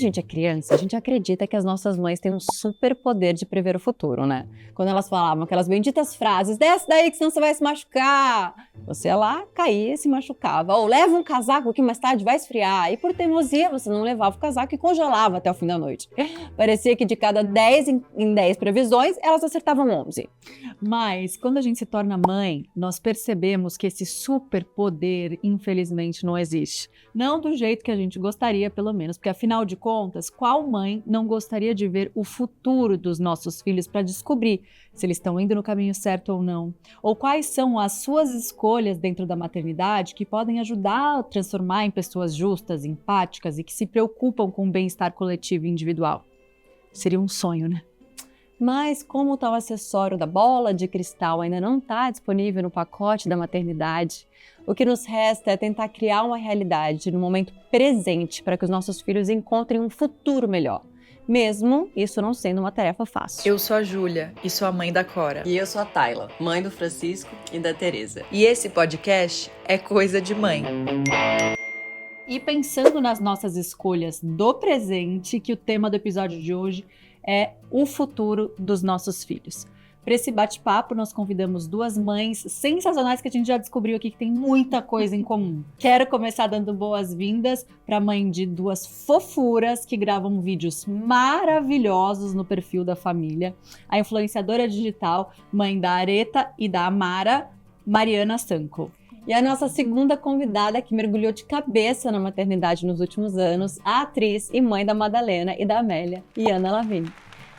gente é criança, a gente acredita que as nossas mães têm um super poder de prever o futuro, né? Quando elas falavam aquelas benditas frases, desce daí que senão você vai se machucar. Você ia lá, caía e se machucava. Ou leva um casaco que mais tarde vai esfriar. E por teimosia, você não levava o casaco e congelava até o fim da noite. Parecia que de cada 10 em 10 previsões, elas acertavam 11. Mas, quando a gente se torna mãe, nós percebemos que esse superpoder, infelizmente, não existe. Não do jeito que a gente gostaria, pelo menos, porque, afinal de contas, qual mãe não gostaria de ver o futuro dos nossos filhos para descobrir se eles estão indo no caminho certo ou não? Ou quais são as suas escolhas dentro da maternidade que podem ajudar a transformar em pessoas justas, empáticas e que se preocupam com o bem-estar coletivo e individual? Seria um sonho, né? Mas como o tal acessório da bola de cristal ainda não está disponível no pacote da maternidade, o que nos resta é tentar criar uma realidade no momento presente para que os nossos filhos encontrem um futuro melhor, mesmo isso não sendo uma tarefa fácil. Eu sou a Júlia e sou a mãe da Cora. E eu sou a Tayla, mãe do Francisco e da Tereza. E esse podcast é Coisa de Mãe. E pensando nas nossas escolhas do presente, que o tema do episódio de hoje é o futuro dos nossos filhos. Para esse bate-papo, nós convidamos duas mães sensacionais que a gente já descobriu aqui que tem muita coisa em comum. Quero começar dando boas-vindas para a mãe de duas fofuras que gravam vídeos maravilhosos no perfil da família, a influenciadora digital, mãe da Areta e da Amara, Mariana Sanco. E a nossa segunda convidada que mergulhou de cabeça na maternidade nos últimos anos, a atriz e mãe da Madalena e da Amélia, Iana Lavigne.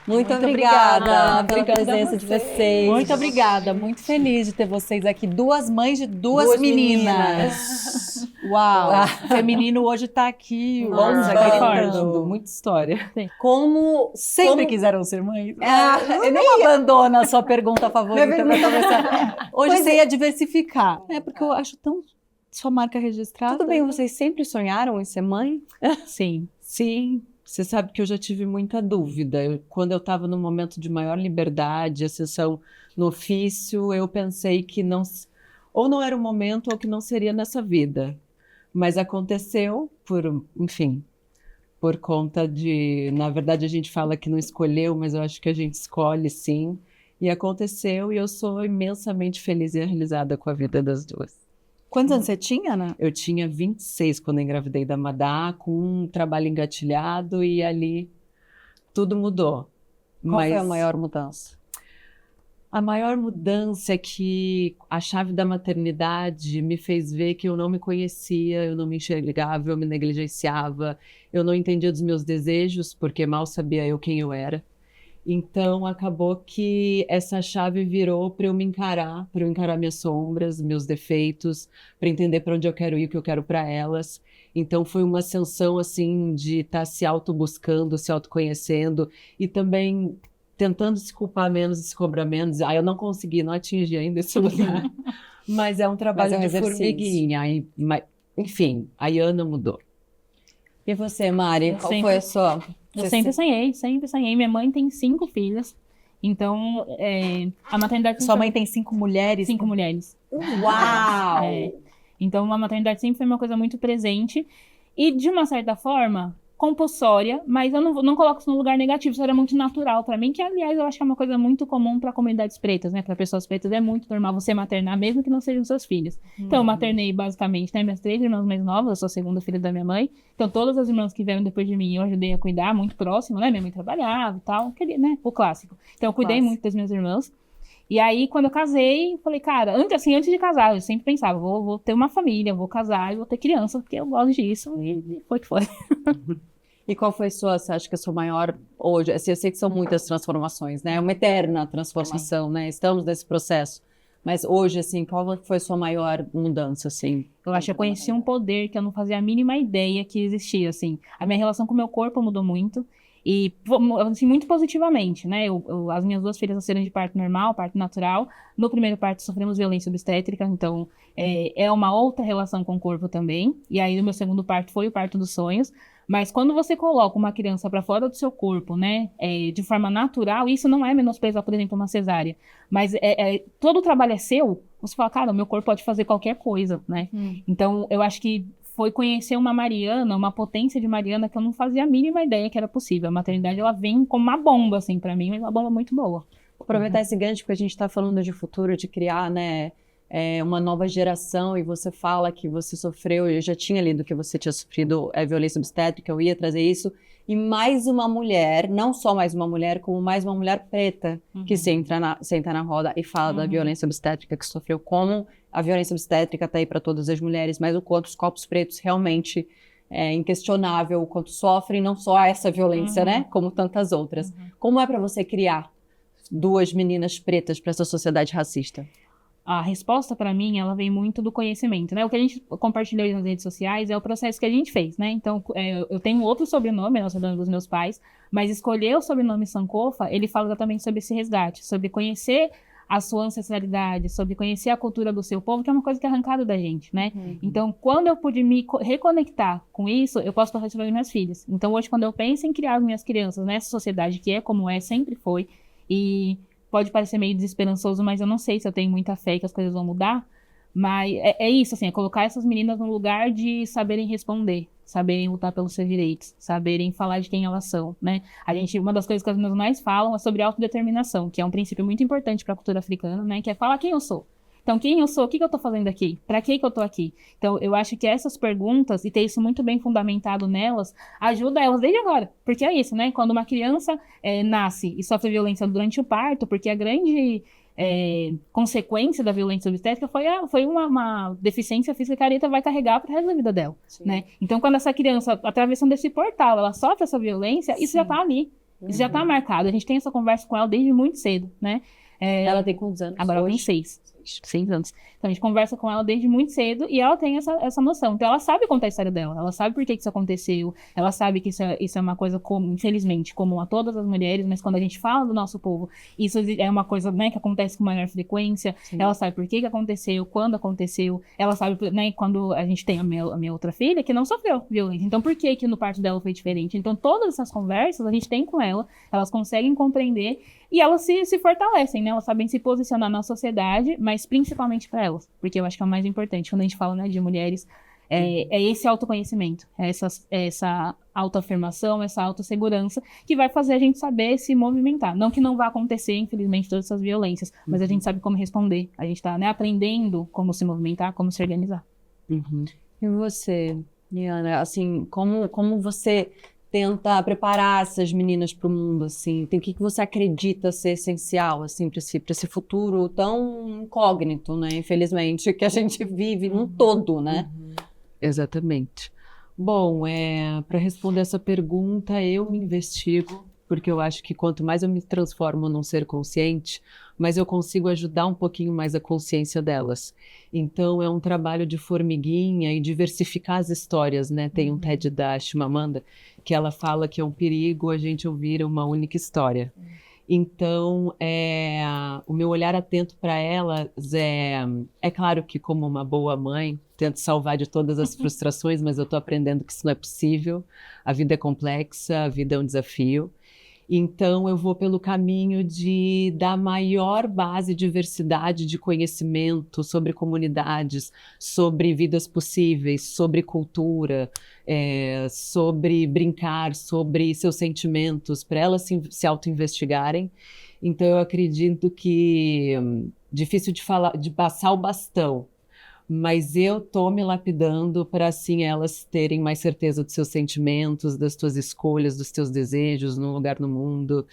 Muito obrigada pela presença de vocês. Muito obrigada, muito feliz de ter vocês aqui. Duas mães de duas meninas. Uau, o feminino hoje tá aqui. Bombando. Muita história. Sim. Sempre quiseram ser mães? Nem abandona a sua pergunta favorita para começar. Hoje você ia diversificar. É porque eu acho tão sua marca registrada. Tudo bem, vocês sempre sonharam em ser mãe? Sim. Sim, você sabe que eu já tive muita dúvida. Quando eu estava no momento de maior liberdade, ascensão no ofício, eu pensei que ou não era o momento ou que não seria nessa vida. Mas aconteceu por conta de... Na verdade, a gente fala que não escolheu, mas eu acho que a gente escolhe, sim. E aconteceu e eu sou imensamente feliz e realizada com a vida das duas. Quantos anos você tinha, Ana? Eu tinha 26 quando engravidei da Madá, com um trabalho engatilhado e ali tudo mudou. Qual foi a maior mudança? A maior mudança é que a chave da maternidade me fez ver que eu não me conhecia, eu não me enxergava, eu me negligenciava, eu não entendia dos meus desejos, porque mal sabia eu quem eu era. Então, acabou que essa chave virou para eu encarar minhas sombras, meus defeitos, para entender para onde eu quero ir, o que eu quero para elas. Então, foi uma ascensão, assim, de estar se auto-buscando, se autoconhecendo e também tentando se culpar menos e se cobrar menos. Eu não consegui, não atingi ainda esse lugar. Mas é um trabalho de formiguinha. Enfim, a Iana mudou. E você, Mari, qual foi a sua... Eu sempre sonhei. Minha mãe tem 5 filhas, então a maternidade... Sua mãe tem 5 mulheres? 5 mulheres. Uau! Então a maternidade sempre foi uma coisa muito presente e, de uma certa forma, compulsória, mas eu não coloco isso num lugar negativo, isso era muito natural pra mim, que, aliás, eu acho que é uma coisa muito comum pra comunidades pretas, né? Pra pessoas pretas é muito normal você maternar, mesmo que não sejam seus filhos. Então, eu maternei, basicamente, né? Minhas 3 irmãs mais novas, eu sou a segunda filha da minha mãe, então todas as irmãs que vieram depois de mim, eu ajudei a cuidar, muito próximo, né? Minha mãe trabalhava e tal, né? O clássico. Então, eu cuidei muito das minhas irmãs. E aí, quando eu casei, falei, cara, antes de casar, eu sempre pensava, vou ter uma família, vou casar e vou ter criança, porque eu gosto disso, e foi que foi. E qual foi você acha que a sua maior, hoje, assim, eu sei que são muitas transformações, né? É uma eterna transformação, né? Estamos nesse processo. Mas hoje, assim, qual foi a sua maior mudança, assim? Eu acho que eu conheci um poder que eu não fazia a mínima ideia que existia, assim. A minha relação com o meu corpo mudou muito. E, assim, muito positivamente, né? As minhas 2 filhas nasceram de parto normal, parto natural. No primeiro parto sofremos violência obstétrica, então é uma outra relação com o corpo também. E aí, no meu segundo parto foi o parto dos sonhos. Mas quando você coloca uma criança para fora do seu corpo, né, de forma natural, isso não é menosprezar, por exemplo, uma cesárea. Mas todo o trabalho é seu, você fala, cara, o meu corpo pode fazer qualquer coisa, né? Então, eu acho que foi conhecer uma Mariana, uma potência de Mariana que eu não fazia a mínima ideia que era possível. A maternidade, ela vem como uma bomba, assim, pra mim, mas uma bomba muito boa. Vou aproveitar esse gancho, porque a gente está falando de futuro, de criar, né, uma nova geração, e você fala que você sofreu, eu já tinha lido que você tinha sofrido violência obstétrica, eu ia trazer isso, e mais uma mulher, não só mais uma mulher, como mais uma mulher preta, que senta na roda e fala da violência obstétrica que sofreu, como a violência obstétrica está aí para todas as mulheres, mas o quanto os corpos pretos realmente é inquestionável, o quanto sofrem não só essa violência, né, como tantas outras. Como é para você criar duas meninas pretas para essa sociedade racista? A resposta, para mim, ela vem muito do conhecimento, né? O que a gente compartilhou nas redes sociais é o processo que a gente fez, né? Então, eu tenho outro sobrenome, é o sobrenome dos meus pais, mas escolher o sobrenome Sankofa, ele fala exatamente sobre esse resgate, sobre conhecer a sua ancestralidade, sobre conhecer a cultura do seu povo, que é uma coisa que é arrancada da gente, né? Então, quando eu pude me reconectar com isso, eu posso passar isso para as minhas filhas. Então, hoje, quando eu penso em criar as minhas crianças nessa sociedade que é como é, sempre foi, e pode parecer meio desesperançoso, mas eu não sei se eu tenho muita fé que as coisas vão mudar. Mas é isso, assim, é colocar essas meninas no lugar de saberem responder, saberem lutar pelos seus direitos, saberem falar de quem elas são, né? Uma das coisas que as meninas mais falam é sobre autodeterminação, que é um princípio muito importante para a cultura africana, né? Que é falar quem eu sou. Então, quem eu sou? O que eu tô fazendo aqui? Pra que eu tô aqui? Então, eu acho que essas perguntas, e ter isso muito bem fundamentado nelas, ajuda elas desde agora. Porque é isso, né? Quando uma criança nasce e sofre violência durante o parto, porque a grande consequência da violência obstétrica foi uma deficiência física que a Areta vai carregar pro resto da vida dela, né? Então, quando essa criança, atravessando esse portal, ela sofre essa violência, isso já tá ali. Isso já tá marcado. A gente tem essa conversa com ela desde muito cedo, né? Ela tem quantos anos? Agora ela tem 6 anos. Então a gente conversa com ela desde muito cedo e ela tem essa noção. Então ela sabe contar a história dela, ela sabe por que isso aconteceu, ela sabe que isso é uma coisa, infelizmente, comum a todas as mulheres, mas quando a gente fala do nosso povo, isso é uma coisa, né, que acontece com maior frequência. Sim. Ela sabe por que aconteceu, quando aconteceu, ela sabe, né, quando a gente tem a minha outra filha que não sofreu violência. Então por que no parto dela foi diferente? Então todas essas conversas a gente tem com ela, elas conseguem compreender e elas se fortalecem, né? Elas sabem se posicionar na sociedade, mas principalmente para elas, porque eu acho que é o mais importante quando a gente fala, né, de mulheres, é esse autoconhecimento, essa autoafirmação, essa autossegurança que vai fazer a gente saber se movimentar. Não que não vá acontecer, infelizmente, todas essas violências, mas a gente sabe como responder. A gente está, né, aprendendo como se movimentar, como se organizar. E você, Liana, assim, como você tenta preparar essas meninas para o mundo, assim? O que você acredita ser essencial, assim, para esse futuro tão incógnito, né? Infelizmente, que a gente vive num todo, né? Exatamente. Bom, para responder essa pergunta, eu me investigo, porque eu acho que quanto mais eu me transformo num ser consciente, mais eu consigo ajudar um pouquinho mais a consciência delas. Então, é um trabalho de formiguinha e diversificar as histórias, né? Tem um TED da Chimamanda, que ela fala que é um perigo a gente ouvir uma única história. Então, o meu olhar atento para elas é claro que, como uma boa mãe, tento salvar de todas as frustrações, mas eu estou aprendendo que isso não é possível. A vida é complexa, a vida é um desafio. Então, eu vou pelo caminho de dar maior base, diversidade de conhecimento sobre comunidades, sobre vidas possíveis, sobre cultura, sobre brincar, sobre seus sentimentos, para elas se auto-investigarem. Então, eu acredito que difícil de passar o bastão, mas eu estou me lapidando para, assim, elas terem mais certeza dos seus sentimentos, das suas escolhas, dos seus desejos, no lugar no mundo.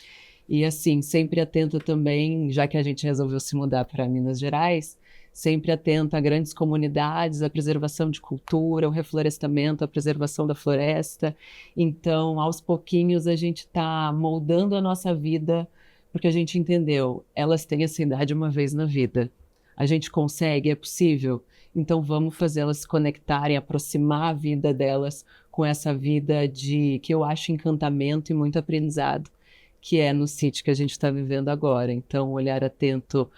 E, assim, sempre atenta também, já que a gente resolveu se mudar para Minas Gerais, sempre atenta a grandes comunidades, a preservação de cultura, o reflorestamento, a preservação da floresta. Então, aos pouquinhos, a gente está moldando a nossa vida, porque a gente entendeu, elas têm essa idade uma vez na vida. A gente consegue, é possível. Então vamos fazê-las se conectarem, aproximar a vida delas com essa vida que eu acho encantamento e muito aprendizado, que é no sítio que a gente está vivendo agora. Então olhar atento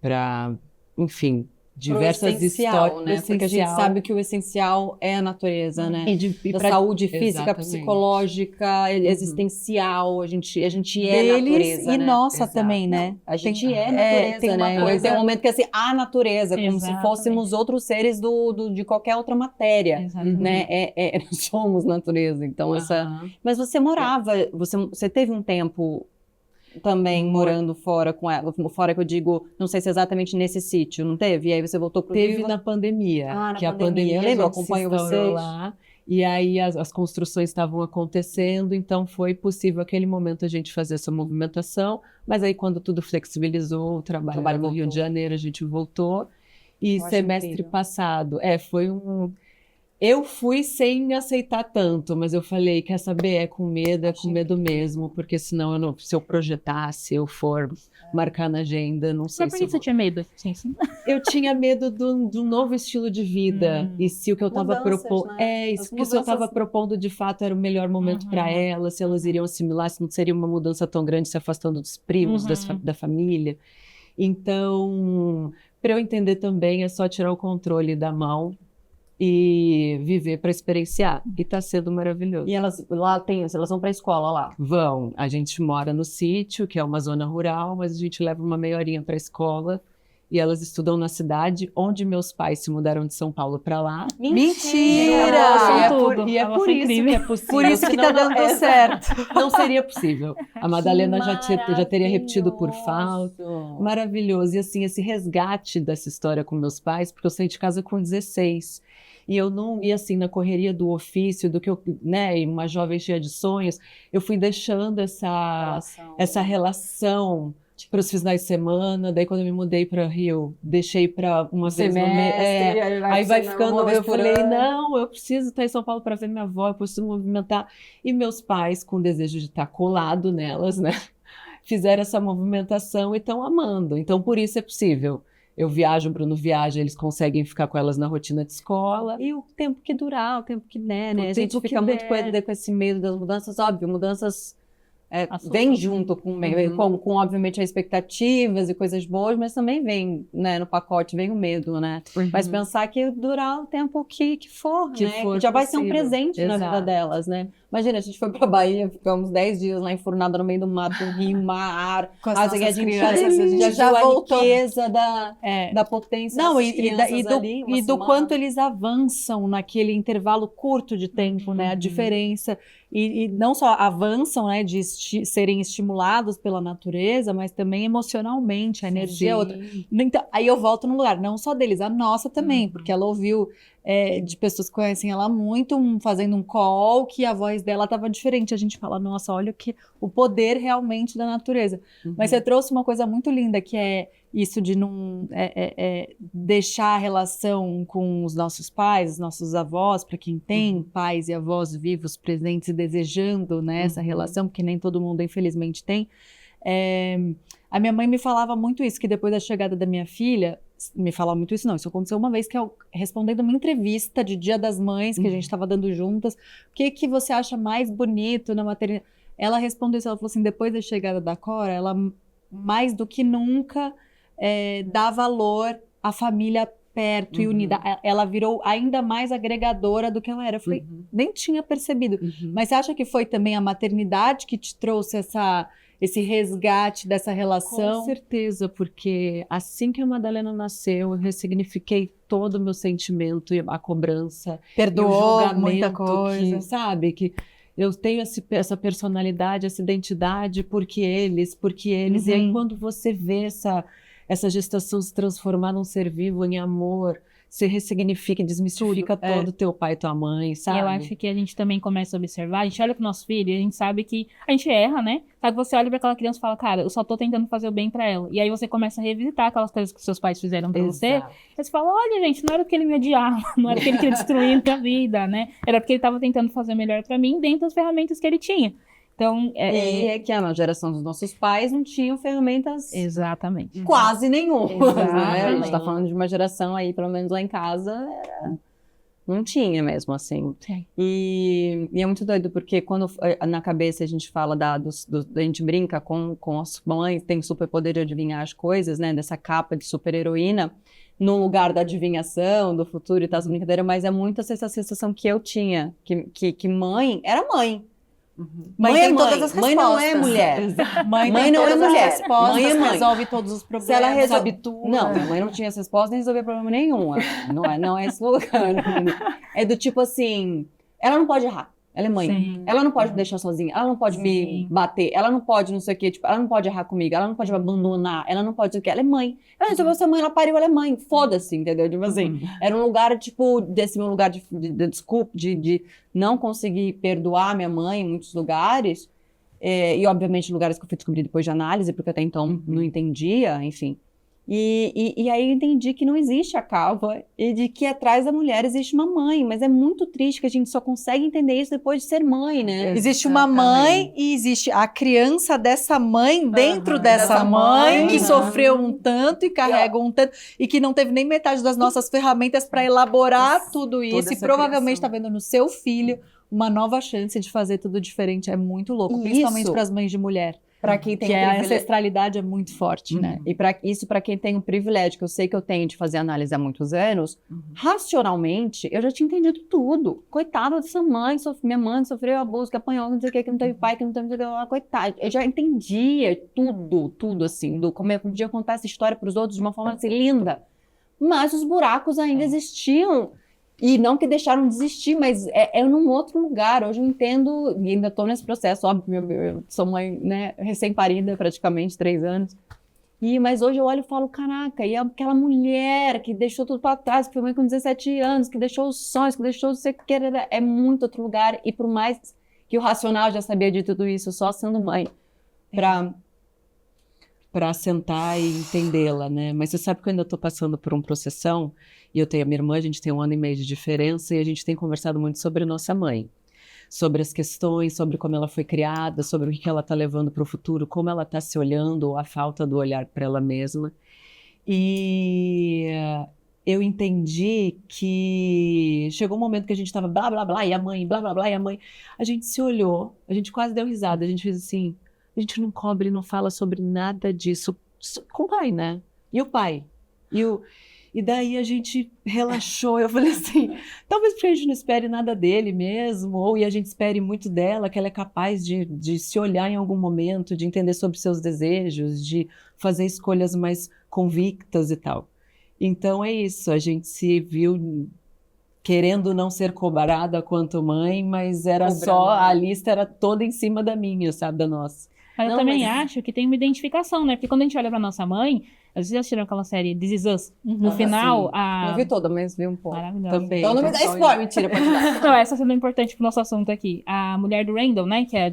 para, enfim, diversas essencial, histórias. né? Porque a gente sabe que o essencial é a natureza, né? E Da pra- saúde física, Exatamente. psicológica, existencial, a gente é Deles natureza, e né? nossa Exato. também, né? A gente é tem natureza, uma né? coisa- Tem um momento que assim, a natureza, como se Exatamente. fôssemos outros seres de qualquer outra matéria, Exatamente. né? Nós somos natureza, então essa... Aham. Mas você morava, você teve um tempo também morando fora com ela, fora que eu digo, não sei se exatamente nesse sítio, não teve? E aí você voltou pro Teve Rio? na pandemia, Ah, na que a pandemia. pandemia Eu lembro, a gente se acompanho instaurou vocês. lá, e aí as construções estavam acontecendo, então foi possível aquele momento a gente fazer essa movimentação, mas aí quando tudo flexibilizou, o trabalho trabalho no Rio voltou. de Janeiro, a gente voltou, e Eu acho semestre incrível. passado, foi um... Eu fui sem aceitar tanto, mas eu falei, quer saber, é com medo mesmo, porque senão se eu projetar, se eu for marcar na agenda, não sei Mas por se que você tinha medo? Sim. eu tinha medo de um novo estilo de vida. E se o que eu estava Mudanças, propondo. né? Isso As que se eu estava mudanças- propondo de fato era o melhor momento para elas, se elas iriam assimilar, se não seria uma mudança tão grande, se afastando dos primos, da família. Então, para eu entender também, é só tirar o controle da mão e viver para experienciar. E está sendo maravilhoso. E elas vão pra escola lá. Vão. A gente mora no sítio, que é uma zona rural, mas a gente leva uma meia horinha para a escola. E elas estudam na cidade, onde meus pais se mudaram de São Paulo para lá. Mentira! Elas são E é tudo. por, e é Elas por são isso incríveis. que é possível. Por isso que senão tá não- dando certo. Não seria possível. A Madalena já teria repetido por falta. Maravilhoso. E assim, esse resgate dessa história com meus pais, porque eu saí de casa com 16. E eu não ia assim na correria do ofício, do que eu, né, e uma jovem cheia de sonhos, eu fui deixando essa relação para os finais de semana. Daí quando eu me mudei para Rio, deixei para uma vez no mês. Aí vai ficando, eu falei, não, eu preciso estar em São Paulo para ver minha avó, eu preciso movimentar. E meus pais, com o desejo de estar colado nelas, né, fizeram essa movimentação e estão amando. Então, por isso é possível. Eu viajo, o Bruno viaja, eles conseguem ficar com elas na rotina de escola. E o tempo que durar, o tempo que der, né? O A gente tempo que fica muito der. com esse medo das mudanças, óbvio, mudanças Assustam. vem junto com, obviamente, as expectativas e coisas boas, mas também vem, né, no pacote, vem o medo, né? Mas pensar que durar o tempo que for, Que né? for Que já vai ser um possível. presente na vida Exato. delas, né? Imagina, a gente foi pra Bahia, ficamos 10 dias lá enfurnada no meio do mato, um rio, mar. Com as A nossas gente crianças, a gente já viu a voltou. riqueza É. da potência Não, das e crianças do, ali, uma e do semana. quanto eles avançam naquele intervalo curto de tempo, né? A diferença. E não só avançam, né, de serem estimulados pela natureza, mas também emocionalmente, a energia é outra. Então, aí eu volto no lugar, não só deles, a nossa também, porque ela ouviu de pessoas que conhecem ela há muito, fazendo um call, que a voz dela estava diferente. A gente fala, nossa, olha o poder realmente da natureza. Mas você trouxe uma coisa muito linda, que é isso de não deixar a relação com os nossos pais, os nossos avós, para quem tem pais e avós vivos, presentes e desejando, né, essa relação, porque nem todo mundo, infelizmente, tem. A minha mãe me falava muito isso, que depois da chegada da minha filha, me falava muito isso, não, isso aconteceu uma vez que eu, respondendo uma entrevista de Dia das Mães, que a gente estava dando juntas, o que você acha mais bonito na maternidade? Ela respondeu isso, ela falou assim, depois da chegada da Cora, ela mais do que nunca dá valor à família perto e unida. Ela virou ainda mais agregadora do que ela era. Eu falei, nem tinha percebido. Mas você acha que foi também a maternidade que te trouxe esse resgate dessa relação? Com certeza, porque assim que a Madalena nasceu, eu ressignifiquei todo o meu sentimento e a cobrança. e o Perdoou julgamento muita coisa. que, sabe, que eu tenho essa personalidade, essa identidade porque eles. E aí quando você vê essa gestação se transformar num ser vivo em amor, você ressignifica, desmistifica todo teu pai e tua mãe, sabe? Eu acho que a gente também começa a observar, a gente olha pro nosso filho e a gente sabe que a gente erra, né? Sabe, você olha pra aquela criança e fala, cara, eu só tô tentando fazer o bem pra ela. E aí você começa a revisitar aquelas coisas que seus pais fizeram pra você. Exato. Aí você fala, olha, gente, não era porque ele me odiava, não era porque ele queria destruir a minha vida, né? Era porque ele tava tentando fazer melhor pra mim dentro das ferramentas que ele tinha. Então, É que na geração dos nossos pais não tinham ferramentas exatamente. quase nenhumas, né? A Exatamente. gente tá falando de uma geração aí, pelo menos lá em casa, não tinha mesmo, assim. Sim. E é muito doido, porque quando na cabeça a gente fala a gente brinca com as mães, tem superpoder de adivinhar as coisas, né? Dessa capa de super-heroína. no lugar da adivinhação, do futuro e tal, essa brincadeira, mas é muito essa sensação que eu tinha, que mãe era mãe. Mãe Mãe é tem mãe, todas as mãe não é respostas. mulher. Mãe Mãe tem não é todas as mulher. respostas, Mãe é mãe. resolve todos os problemas, Se ela habitua. Não, minha mãe não tinha essa resposta nem resolver problema nenhum. Não é esse lugar. É do tipo assim, ela não pode errar. Ela é mãe. Sim. Ela não pode me deixar sozinha. Ela não pode me Sim. bater. Ela não pode não sei o quê. Tipo, ela não pode errar comigo. Ela não pode me abandonar. Ela não pode o quê. Ela é mãe. Ela resolveu ser mãe, ela pariu, ela é mãe. Foda-se, entendeu? Tipo assim, era um lugar, tipo, desse meu lugar de desculpa, de não conseguir perdoar minha mãe em muitos lugares. E, obviamente, lugares que eu fui descobrir depois de análise, porque até então não entendia, enfim. E aí eu entendi que não existe a calva e de que atrás da mulher existe uma mãe, mas é muito triste que a gente só consegue entender isso depois de ser mãe, né? Existe uma mãe e existe a criança dessa mãe dentro dessa dessa mãe mãe. que sofreu um tanto e carrega um tanto e que não teve nem metade das nossas ferramentas para elaborar tudo isso e essa provavelmente está criação. vendo no seu filho uma nova chance de fazer tudo diferente. É muito louco, E principalmente isso- para as mães de mulher, Para quem tem que o a privilégio. ancestralidade é muito forte, né? E para quem tem o privilégio, que eu sei que eu tenho de fazer análise há muitos anos, racionalmente, eu já tinha entendido tudo. Coitada dessa mãe, minha mãe sofreu abuso, que apanhou, não sei o que não teve pai, que não teve... Coitada. Eu já entendia tudo, assim, como eu podia contar essa história para os outros de uma forma assim, linda. Mas os buracos ainda existiam. E não que deixaram de existir, mas é num outro lugar. Hoje eu entendo, e ainda estou nesse processo, óbvio, eu sou mãe, né, recém-parida, praticamente, 3 anos. Mas hoje eu olho e falo, caraca, e aquela mulher que deixou tudo para trás, que foi mãe com 17 anos, que deixou os sonhos, que deixou o que querer, é muito outro lugar. E por mais que o racional já sabia de tudo isso, só sendo mãe, Para sentar e entendê-la, né? Mas você sabe que eu ainda estou passando por uma processão e eu tenho a minha irmã, a gente tem 1 ano e meio de diferença e a gente tem conversado muito sobre nossa mãe, sobre as questões, sobre como ela foi criada, sobre o que ela está levando para o futuro, como ela está se olhando ou a falta do olhar para ela mesma. E eu entendi que chegou um momento que a gente estava blá, blá, blá, e a mãe, blá, blá, blá, e a mãe. A gente se olhou, a gente quase deu risada, a gente fez assim, a gente não cobre, não fala sobre nada disso com o pai, né? E o pai? E daí a gente relaxou, eu falei assim, talvez porque a gente não espere nada dele mesmo, ou a gente espere muito dela, que ela é capaz de se olhar em algum momento, de entender sobre seus desejos, de fazer escolhas mais convictas e tal. Então é isso, a gente se viu querendo não ser cobrada quanto mãe, mas era só, a lista era toda em cima da minha, sabe, da nossa. Mas eu Não, também mas- acho que tem uma identificação, né? Porque quando a gente olha pra nossa mãe, vocês já assistiram aquela série This Is Us? No final, sim. a... Não vi toda, mas vi um pouco. Maravilhosa. Também. Então não me dá spoiler, mentira, pode dar. Não, essa sendo importante pro nosso assunto aqui. A mulher do Randall, né? Que é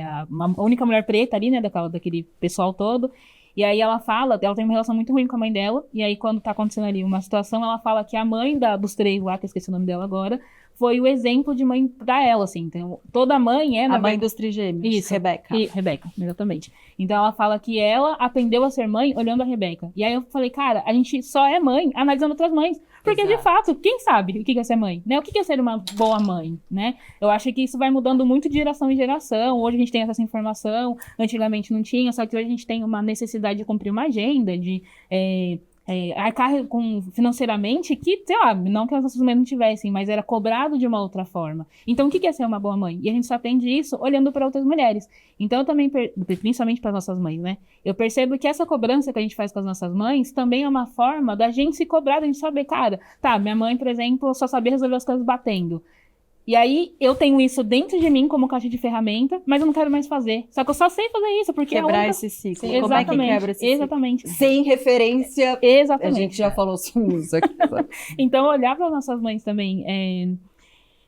a única mulher preta ali, né? Daquele pessoal todo. E aí ela fala, ela tem uma relação muito ruim com a mãe dela. E aí quando tá acontecendo ali uma situação, ela fala que a mãe dos 3 lá, que eu esqueci o nome dela agora, foi o exemplo de mãe pra ela, assim. Então, toda mãe é... A na mãe verdade- dos trigêmeos, Isso. Rebeca. E Rebeca, exatamente. Então ela fala que ela aprendeu a ser mãe olhando a Rebeca. E aí eu falei, cara, a gente só é mãe analisando outras mães. Porque, de fato, quem sabe o que é ser mãe, né? O que é ser uma boa mãe, né? Eu acho que isso vai mudando muito de geração em geração. Hoje a gente tem essa informação, antigamente não tinha, só que hoje a gente tem uma necessidade de cumprir uma agenda, de arcar financeiramente que, sei lá, não que as nossas mães não tivessem, mas era cobrado de uma outra forma. Então, o que é ser uma boa mãe? E a gente só aprende isso olhando para outras mulheres. Então, eu também, principalmente para as nossas mães, né? Eu percebo que essa cobrança que a gente faz com as nossas mães também é uma forma da gente se cobrar, da gente saber, cara, tá, minha mãe, por exemplo, só sabia resolver as coisas batendo. E aí, eu tenho isso dentro de mim como caixa de ferramenta, mas eu não quero mais fazer. Só que eu só sei fazer isso, porque Quebrar é a única... esse ciclo. Exatamente, Como é que quebra esse ciclo? exatamente. Sem referência, a Exatamente. gente já falou sobre isso aqui. Então, olhar para nossas mães também,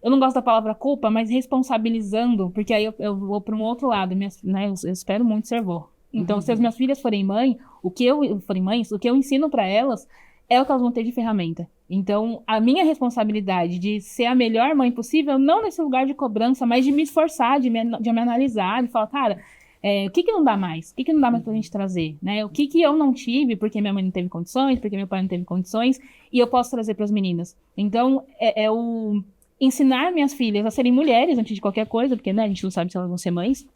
eu não gosto da palavra culpa, mas responsabilizando, porque aí eu vou para um outro lado, né, eu espero muito ser vó. Então, se as minhas filhas forem mães, o que eu ensino para elas é o que elas vão ter de ferramenta. Então, a minha responsabilidade de ser a melhor mãe possível, não nesse lugar de cobrança, mas de me esforçar, de me analisar, de falar, cara, o que não dá mais? O que não dá mais pra gente trazer, né? O que eu não tive, porque minha mãe não teve condições, porque meu pai não teve condições, e eu posso trazer para as meninas. Então, o ensinar minhas filhas a serem mulheres antes de qualquer coisa, porque, né, a gente não sabe se elas vão ser mães,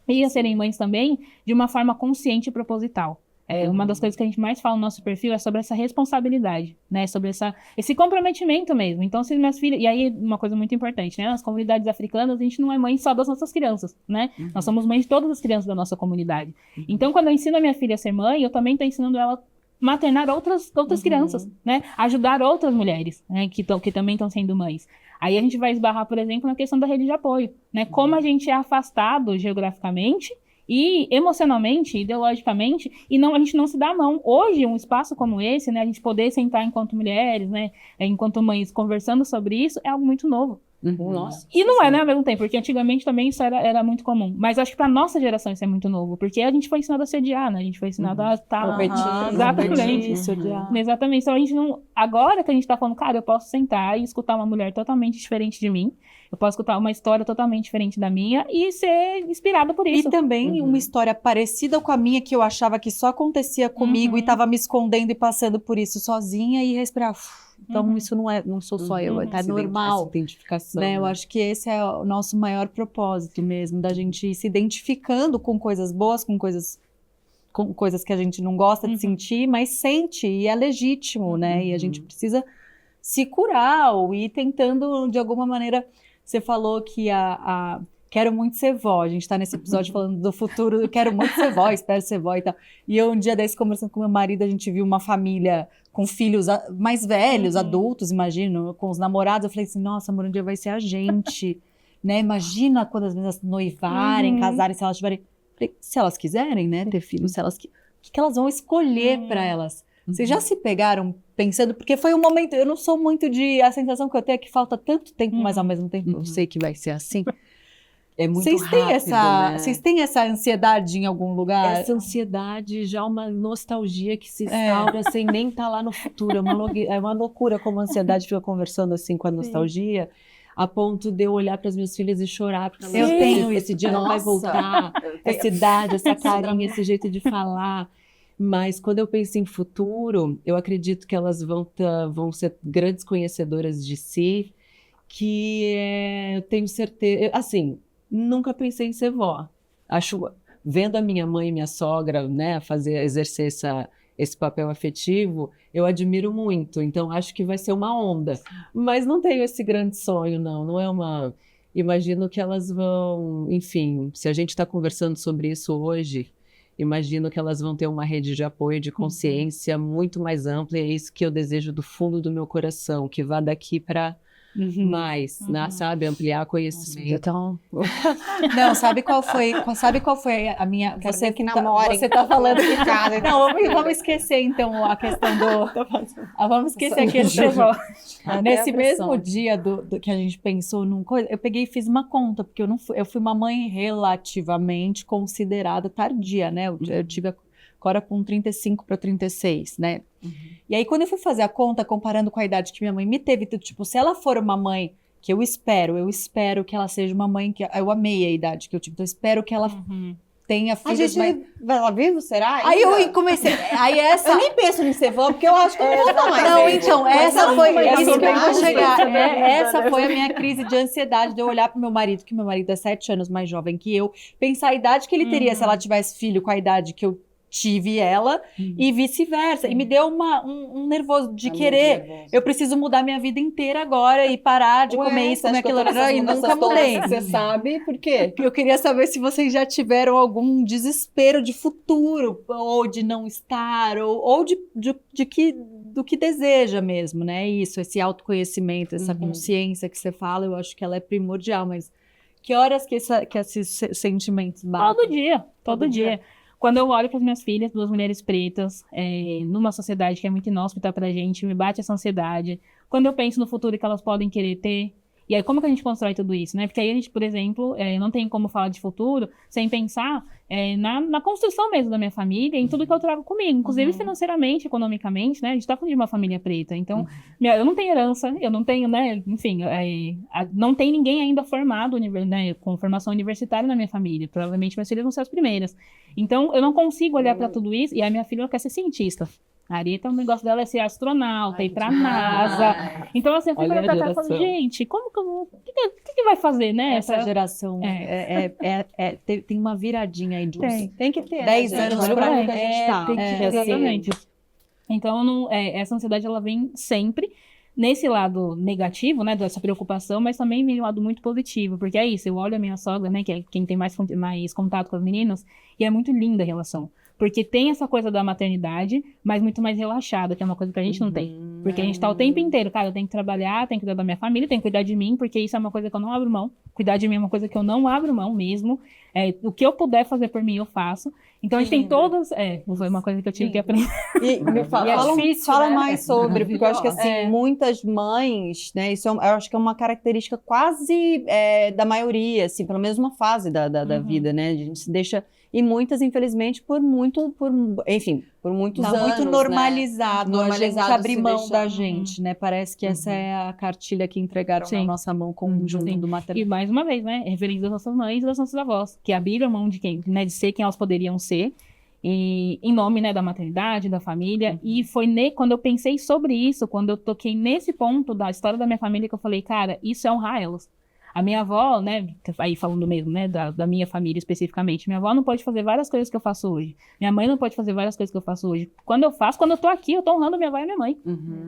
e a serem mães também, de uma forma consciente e proposital. Uma das coisas que a gente mais fala no nosso perfil é sobre essa responsabilidade, né? Sobre esse comprometimento mesmo. Então, se minhas filhas... E aí, uma coisa muito importante, né? Nas comunidades africanas, a gente não é mãe só das nossas crianças, né? Nós somos mães de todas as crianças da nossa comunidade. Então, quando eu ensino a minha filha a ser mãe, eu também estou ensinando ela a maternar outras crianças, né? Ajudar outras mulheres, né? Que também estão sendo mães. Aí a gente vai esbarrar, por exemplo, na questão da rede de apoio, né? Como a gente é afastado geograficamente e emocionalmente, ideologicamente, e a gente não se dá a mão. Hoje, um espaço como esse, né, a gente poder sentar enquanto mulheres, né, enquanto mães, conversando sobre isso, é algo muito novo. Nossa. E não é, né, ao mesmo tempo, porque antigamente também isso era muito comum. Mas acho que pra nossa geração isso é muito novo, porque a gente foi ensinado a se odiar, né? A gente foi ensinado a estar... Exatamente. Exatamente. Então a gente não... Agora que a gente tá falando, cara, eu posso sentar e escutar uma mulher totalmente diferente de mim, eu posso escutar uma história totalmente diferente da minha e ser inspirada por isso. E também uma história parecida com a minha, que eu achava que só acontecia comigo e tava me escondendo e passando por isso sozinha e respirar. Então, isso não sou só eu, tá normal. Essa identificação. Né? Eu acho que esse é o nosso maior propósito mesmo, da gente ir se identificando com coisas boas, com coisas que a gente não gosta de sentir, mas sente, e é legítimo, né? E a gente precisa se curar ou ir tentando, de alguma maneira... Você falou que quero muito ser vó. A gente tá nesse episódio falando do futuro, eu quero muito ser vó, espero ser vó e tal. E eu, um dia desse, conversando com meu marido, a gente viu uma família com filhos mais velhos, adultos, imagino, com os namorados. Eu falei assim, nossa, amor, um dia vai ser a gente, né? Imagina quando as meninas noivarem, casarem, se elas tiverem... Se elas quiserem, né, ter filhos, o que elas vão escolher para elas? Vocês já se pegaram pensando, porque foi um momento, eu não sou muito a sensação que eu tenho é que falta tanto tempo, mas ao mesmo tempo eu sei que vai ser assim. É muito Vocês têm rápido, né? Vocês têm essa ansiedade em algum lugar? Essa ansiedade, já uma nostalgia que se instaura sem nem estar lá no futuro. É uma loucura como a ansiedade fica conversando assim com a nostalgia, a ponto de eu olhar para as minhas filhas e chorar. Porque eu tenho esse dia não vai voltar, essa idade, essa carinha, esse jeito de falar. Mas quando eu penso em futuro, eu acredito que elas vão ser grandes conhecedoras de si, que eu tenho certeza... Assim, nunca pensei em ser vó. Vendo a minha mãe e minha sogra, né, exercer esse papel afetivo, eu admiro muito. Então, acho que vai ser uma onda. Mas não tenho esse grande sonho, não é uma... Imagino que elas vão... Enfim, se a gente está conversando sobre isso hoje... Imagino que elas vão ter uma rede de apoio, de consciência muito mais ampla, e é isso que eu desejo do fundo do meu coração, que vá daqui para mais, né, sabe? Ampliar conhecimento. Então... Não, sabe qual foi a minha... Você que namora. Você tá falando de casa. Não, vamos esquecer então a questão do... Vamos esquecer aquele Nesse mesmo dia que a gente pensou num coisa, eu peguei e fiz uma conta, porque eu fui uma mãe relativamente considerada tardia, né? Eu tive agora com 35 para 36, né? E aí, quando eu fui fazer a conta, comparando com a idade que minha mãe me teve, tipo, se ela for uma mãe que eu espero que ela seja uma mãe que... Eu amei a idade que eu tive, então eu espero que ela tenha filhos... A gente vai lá vivo, será? Aí eu comecei... Eu nem penso em ser vó, porque eu acho que eu não vou mais. Não, então, essa foi... Isso que eu vou chegar. É, Essa foi a minha crise de ansiedade, de eu olhar pro meu marido, que meu marido é 7 anos mais jovem que eu, pensar a idade que ele teria se ela tivesse filho com a idade que eu tive ela, e vice-versa. E me deu um nervoso de querer. Eu preciso mudar minha vida inteira agora e parar de comer isso, comer aquilo. E nunca mudei. Você sabe por quê? Eu queria saber se vocês já tiveram algum desespero de futuro, ou de não estar, ou do que deseja mesmo, né? Isso, esse autoconhecimento, essa consciência que você fala, eu acho que ela é primordial, mas que horas que esses sentimentos batem? Todo dia. Quando eu olho para as minhas filhas, 2 mulheres pretas, numa sociedade que é muito inóspita pra gente, me bate essa ansiedade. Quando eu penso no futuro que elas podem querer ter, e aí como que a gente constrói tudo isso, né? Porque aí a gente, por exemplo, não tem como falar de futuro sem pensar na construção mesmo da minha família, em tudo que eu trago comigo, inclusive financeiramente, economicamente, né? A gente tá falando de uma família preta, então eu não tenho herança, eu não tenho, né? Enfim, não tem ninguém ainda formado, né, com formação universitária na minha família, provavelmente minhas filhas vão ser as primeiras. Então, eu não consigo olhar para tudo isso, e a minha filha quer ser cientista. A Arieta, o negócio dela é ser astronauta, ir pra NASA. Então, assim, eu fui Olha pra a cá e falei, geração. gente, como que eu vou... O que vai fazer, né? Essa geração tem uma viradinha aí de uns Tem que ter. 10 né, gente? anos Olha pra pra cá aí. que a gente tá. tem que ter. Exatamente. Então, essa ansiedade, ela vem sempre nesse lado negativo, né, dessa preocupação, mas também vem um lado muito positivo, porque é isso, eu olho a minha sogra, né, que é quem tem mais contato com as meninas, e é muito linda a relação. Porque tem essa coisa da maternidade, mas muito mais relaxada, que é uma coisa que a gente não tem. Porque a gente tá o tempo inteiro, cara, eu tenho que trabalhar, tenho que cuidar da minha família, tenho que cuidar de mim, porque isso é uma coisa que eu não abro mão. Cuidar de mim é uma coisa que eu não abro mão mesmo. O que eu puder fazer por mim, eu faço. Então a gente tem todas... foi uma coisa que eu tive que aprender. E me fala, E é fala, difícil, fala né? mais sobre, porque eu acho que assim, muitas mães, né, isso eu acho que é uma característica quase da maioria, assim, pelo menos uma fase da vida, né, a gente se deixa, e muitas, infelizmente, por muitos Tá anos, muito né? normalizado, a gente Normalizado abrir se mão deixar. da gente, né? Parece que essa é a cartilha que entregaram na Sim. nossa mão conjunto Sim. do E maternidade. mais uma vez, né, referência das nossas mães e das nossas avós, que abriram mão de de ser quem elas poderiam ser, e, em nome, né, da maternidade, da família. E foi quando eu pensei sobre isso, quando eu toquei nesse ponto da história da minha família, que eu falei, cara, isso é honrar elas. A minha avó, né, aí falando mesmo, né, da minha família especificamente, minha avó não pode fazer várias coisas que eu faço hoje. Minha mãe não pode fazer várias coisas que eu faço hoje. Quando eu tô aqui, eu tô honrando minha avó e minha mãe.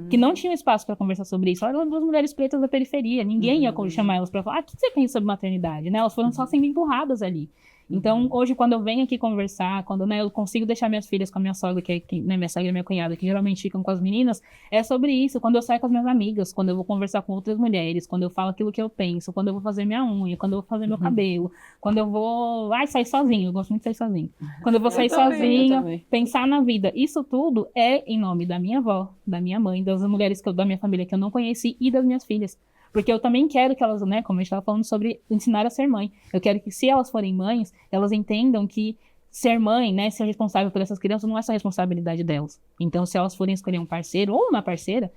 Que não tinham espaço para conversar sobre isso. Elas eram duas mulheres pretas da periferia. Ninguém ia chamar elas para falar, o que você pensa sobre maternidade? Né? Elas foram só sendo empurradas ali. Então, hoje, quando eu venho aqui conversar, quando, né, eu consigo deixar minhas filhas com a minha sogra, né, minha sogra e minha cunhada, que geralmente ficam com as meninas, é sobre isso. Quando eu saio com as minhas amigas, quando eu vou conversar com outras mulheres, quando eu falo aquilo que eu penso, quando eu vou fazer minha unha, quando eu vou fazer meu cabelo, quando eu vou... sair sozinho. Eu gosto muito de sair sozinho. Quando eu vou sair sozinho, pensar na vida. Isso tudo é em nome da minha avó, da minha mãe, das mulheres da minha família que eu não conheci e das minhas filhas. Porque eu também quero que elas, né, como a gente estava falando sobre ensinar a ser mãe, eu quero que, se elas forem mães, elas entendam que ser mãe, né, ser responsável por essas crianças não é só responsabilidade delas. Então, se elas forem escolher um parceiro ou uma parceira,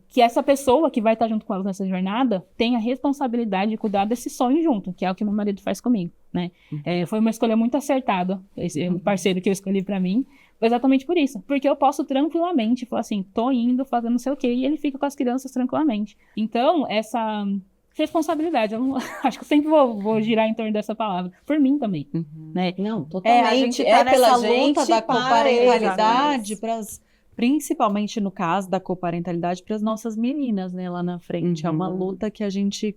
que essa pessoa que vai estar junto com elas nessa jornada tenha a responsabilidade de cuidar desse sonho junto, que é o que meu marido faz comigo, né? Foi uma escolha muito acertada, esse parceiro que eu escolhi para mim, exatamente por isso, porque eu posso tranquilamente falar assim, tô indo, fazendo não sei o quê, e ele fica com as crianças tranquilamente. Então, essa responsabilidade, eu acho que eu sempre vou girar em torno dessa palavra, por mim também, né? Não, totalmente. A gente tá nessa luta da para coparentalidade, principalmente no caso da coparentalidade, para as nossas meninas, né, lá na frente. É uma luta que a gente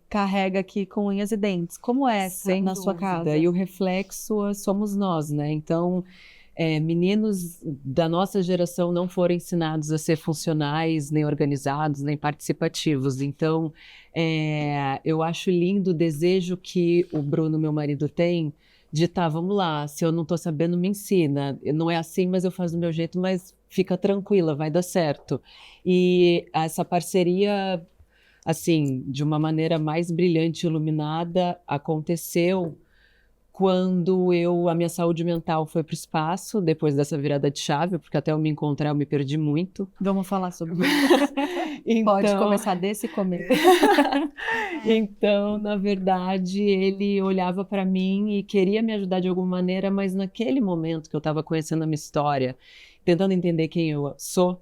carrega aqui com unhas e dentes. Como é essa Sem na sua dúvida. casa? E o reflexo somos nós, né? Então, meninos da nossa geração não foram ensinados a ser funcionais, nem organizados, nem participativos. Então, eu acho lindo o desejo que o Bruno, meu marido, tem de vamos lá, se eu não estou sabendo, me ensina. Não é assim, mas eu faço do meu jeito, mas fica tranquila, vai dar certo. E essa parceria, assim, de uma maneira mais brilhante e iluminada, aconteceu quando a minha saúde mental foi para o espaço, depois dessa virada de chave, porque até eu me encontrar eu me perdi muito. Vamos falar sobre isso. Pode começar desse começo. Então, na verdade, ele olhava para mim e queria me ajudar de alguma maneira, mas naquele momento que eu estava conhecendo a minha história, tentando entender quem eu sou,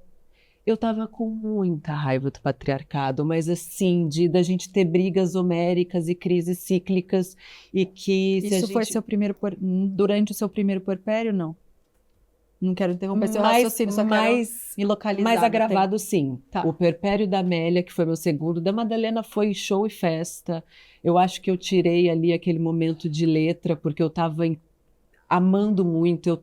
eu estava com muita raiva do patriarcado, mas assim, da gente ter brigas homéricas e crises cíclicas e que... Isso foi durante o seu primeiro puerpério, não? Não quero interromper seu raciocínio, só quero me localizar. Mais agravado, sim. Tá. O puerpério da Amélia, que foi meu segundo, da Madalena foi show e festa. Eu acho que eu tirei ali aquele momento de letra, porque eu estava amando muito,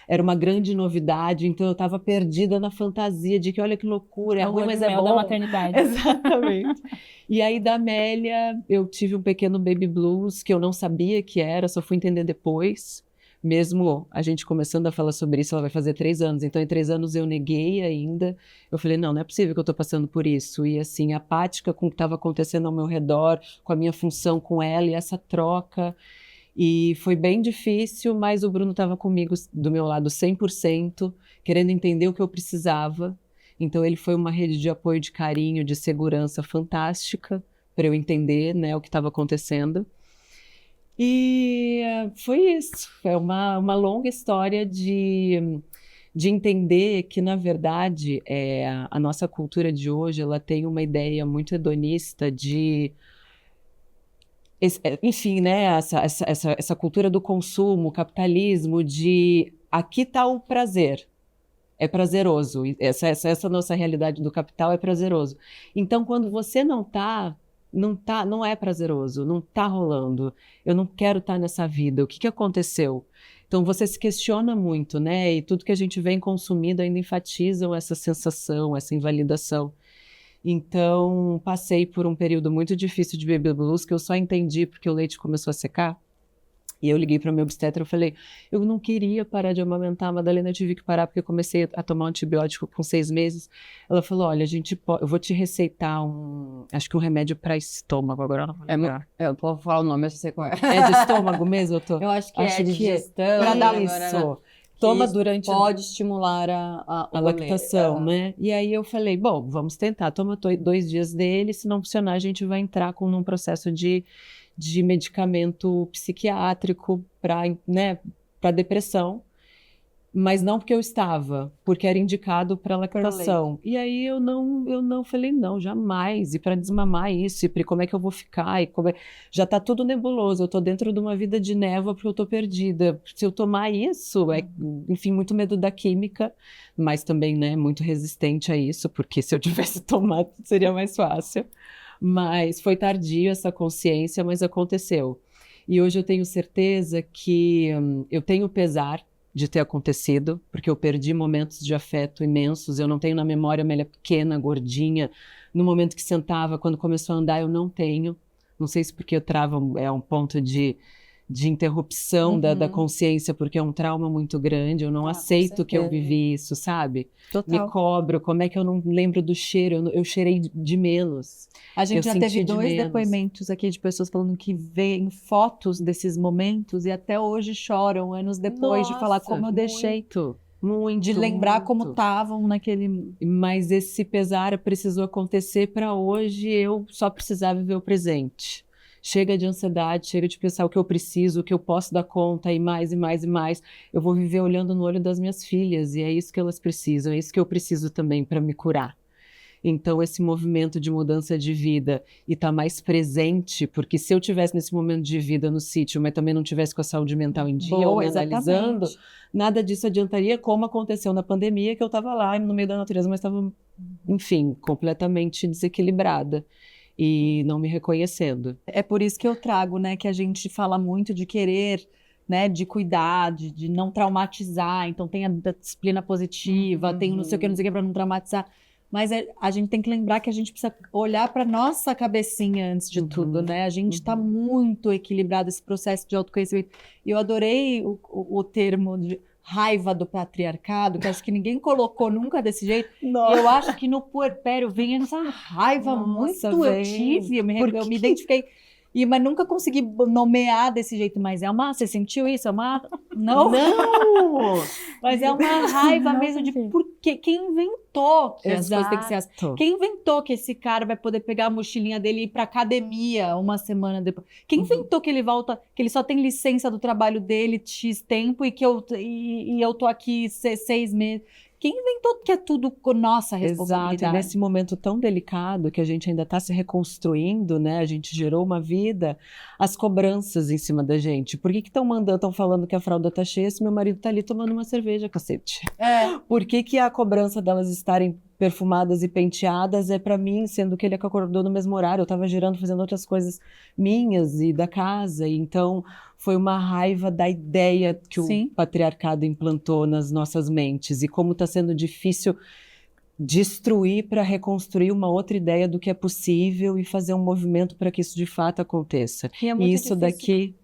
era uma grande novidade, então eu estava perdida na fantasia de que olha que loucura, é ruim, mas é bom. Da maternidade. Exatamente. E aí da Amélia eu tive um pequeno baby blues que eu não sabia que era, só fui entender depois. Mesmo a gente começando a falar sobre isso, ela vai fazer 3 anos, então em 3 anos eu neguei ainda, eu falei, não é possível que eu estou passando por isso, e assim, apática com o que estava acontecendo ao meu redor, com a minha função com ela, e essa troca, e foi bem difícil, mas o Bruno estava comigo, do meu lado 100%, querendo entender o que eu precisava, então ele foi uma rede de apoio, de carinho, de segurança fantástica, para eu entender, né, o que estava acontecendo. E foi isso, é uma longa história de de entender que, na verdade, a nossa cultura de hoje, ela tem uma ideia muito hedonista de... Enfim, né, essa cultura do consumo, o capitalismo, de aqui está o prazer, é prazeroso, essa nossa realidade do capital é prazeroso. Então, quando você não é prazeroso, não está rolando, eu não quero estar nessa vida, o que aconteceu? Então, você se questiona muito, né, e tudo que a gente vem consumindo ainda enfatizam essa sensação, essa invalidação. Então, passei por um período muito difícil de baby blues, que eu só entendi porque o leite começou a secar. E eu liguei para o meu obstetra e falei, eu não queria parar de amamentar, Madalena, eu tive que parar porque eu comecei a tomar um antibiótico com 6 meses. Ela falou, olha, eu vou te receitar acho que um remédio para estômago, agora eu não vou lembrar. Eu posso falar o nome, eu sei qual é. É de estômago mesmo? Eu acho que Acho é de que é. digestão. Para dar agora, isso. que Toma isso durante pode estimular a o lactação, rolê. né? E aí eu falei, bom, vamos tentar, toma 2 dias dele, se não funcionar a gente vai entrar num processo de medicamento psiquiátrico para depressão, mas não porque eu estava, porque era indicado para lactação. E aí eu não falei, não, jamais, e para desmamar isso, e como é que eu vou ficar, já está tudo nebuloso, eu estou dentro de uma vida de névoa porque eu estou perdida. Se eu tomar isso, enfim, muito medo da química, mas também, né, muito resistente a isso, porque se eu tivesse tomado seria mais fácil. Mas foi tardio essa consciência, mas aconteceu. E hoje eu tenho certeza que eu tenho pesar de ter acontecido, porque eu perdi momentos de afeto imensos. Eu não tenho na memória Amélia pequena, gordinha. No momento que sentava, quando começou a andar, eu não tenho. Não sei se porque eu travo, é um ponto de interrupção da consciência, porque é um trauma muito grande. Eu não aceito que eu vivi isso, sabe? Total. Me cobro, como é que eu não lembro do cheiro? Eu cheirei de menos. A gente Eu já senti teve de 2 menos. depoimentos aqui de pessoas falando que veem fotos desses momentos e até hoje choram, anos depois, de falar como eu deixei, Muito, de lembrar como muito. estavam naquele... Mas esse pesar precisou acontecer para hoje, eu só precisava viver o presente. Chega de ansiedade, chega de pensar o que eu preciso, o que eu posso dar conta, e mais, e mais, e mais. Eu vou viver olhando no olho das minhas filhas, e é isso que elas precisam, é isso que eu preciso também para me curar. Então, esse movimento de mudança de vida e estar mais presente, porque se eu tivesse nesse momento de vida no sítio, mas também não tivesse com a saúde mental em dia, ou me analisando, nada disso adiantaria, como aconteceu na pandemia, que eu estava lá no meio da natureza, mas estava, enfim, completamente desequilibrada e não me reconhecendo. É por isso que eu trago, né, que a gente fala muito de querer, né, de cuidar, de não traumatizar. Então tem a disciplina positiva, tem não sei o que para não traumatizar. Mas a gente tem que lembrar que a gente precisa olhar para nossa cabecinha antes de tudo, né? A gente está muito equilibrado esse processo de autoconhecimento. E eu adorei o termo de raiva do patriarcado, que acho que ninguém colocou nunca desse jeito. Nossa. E eu acho que no puerpério vinha essa raiva muito, eu tive, eu me identifiquei. Mas nunca consegui nomear desse jeito. Mas você sentiu isso? Não! Mas é uma raiva mesmo de porque quem inventou que as coisas têm que ser assim? Quem inventou que esse cara vai poder pegar a mochilinha dele e ir pra academia uma semana depois? Quem inventou que ele volta, que ele só tem licença do trabalho dele X tempo e que eu tô aqui 6 meses? Quem inventou que é tudo com nossa responsabilidade? Exato, e nesse momento tão delicado que a gente ainda está se reconstruindo, né? A gente gerou uma vida, as cobranças em cima da gente. Por que estão falando que a fralda tá cheia se meu marido tá ali tomando uma cerveja, cacete? Por que a cobrança delas estarem perfumadas e penteadas é para mim, sendo que ele acordou no mesmo horário, eu estava girando, fazendo outras coisas minhas e da casa, e então foi uma raiva da ideia que o patriarcado implantou nas nossas mentes, e como está sendo difícil destruir para reconstruir uma outra ideia do que é possível e fazer um movimento para que isso de fato aconteça. E é muito isso difícil. daqui,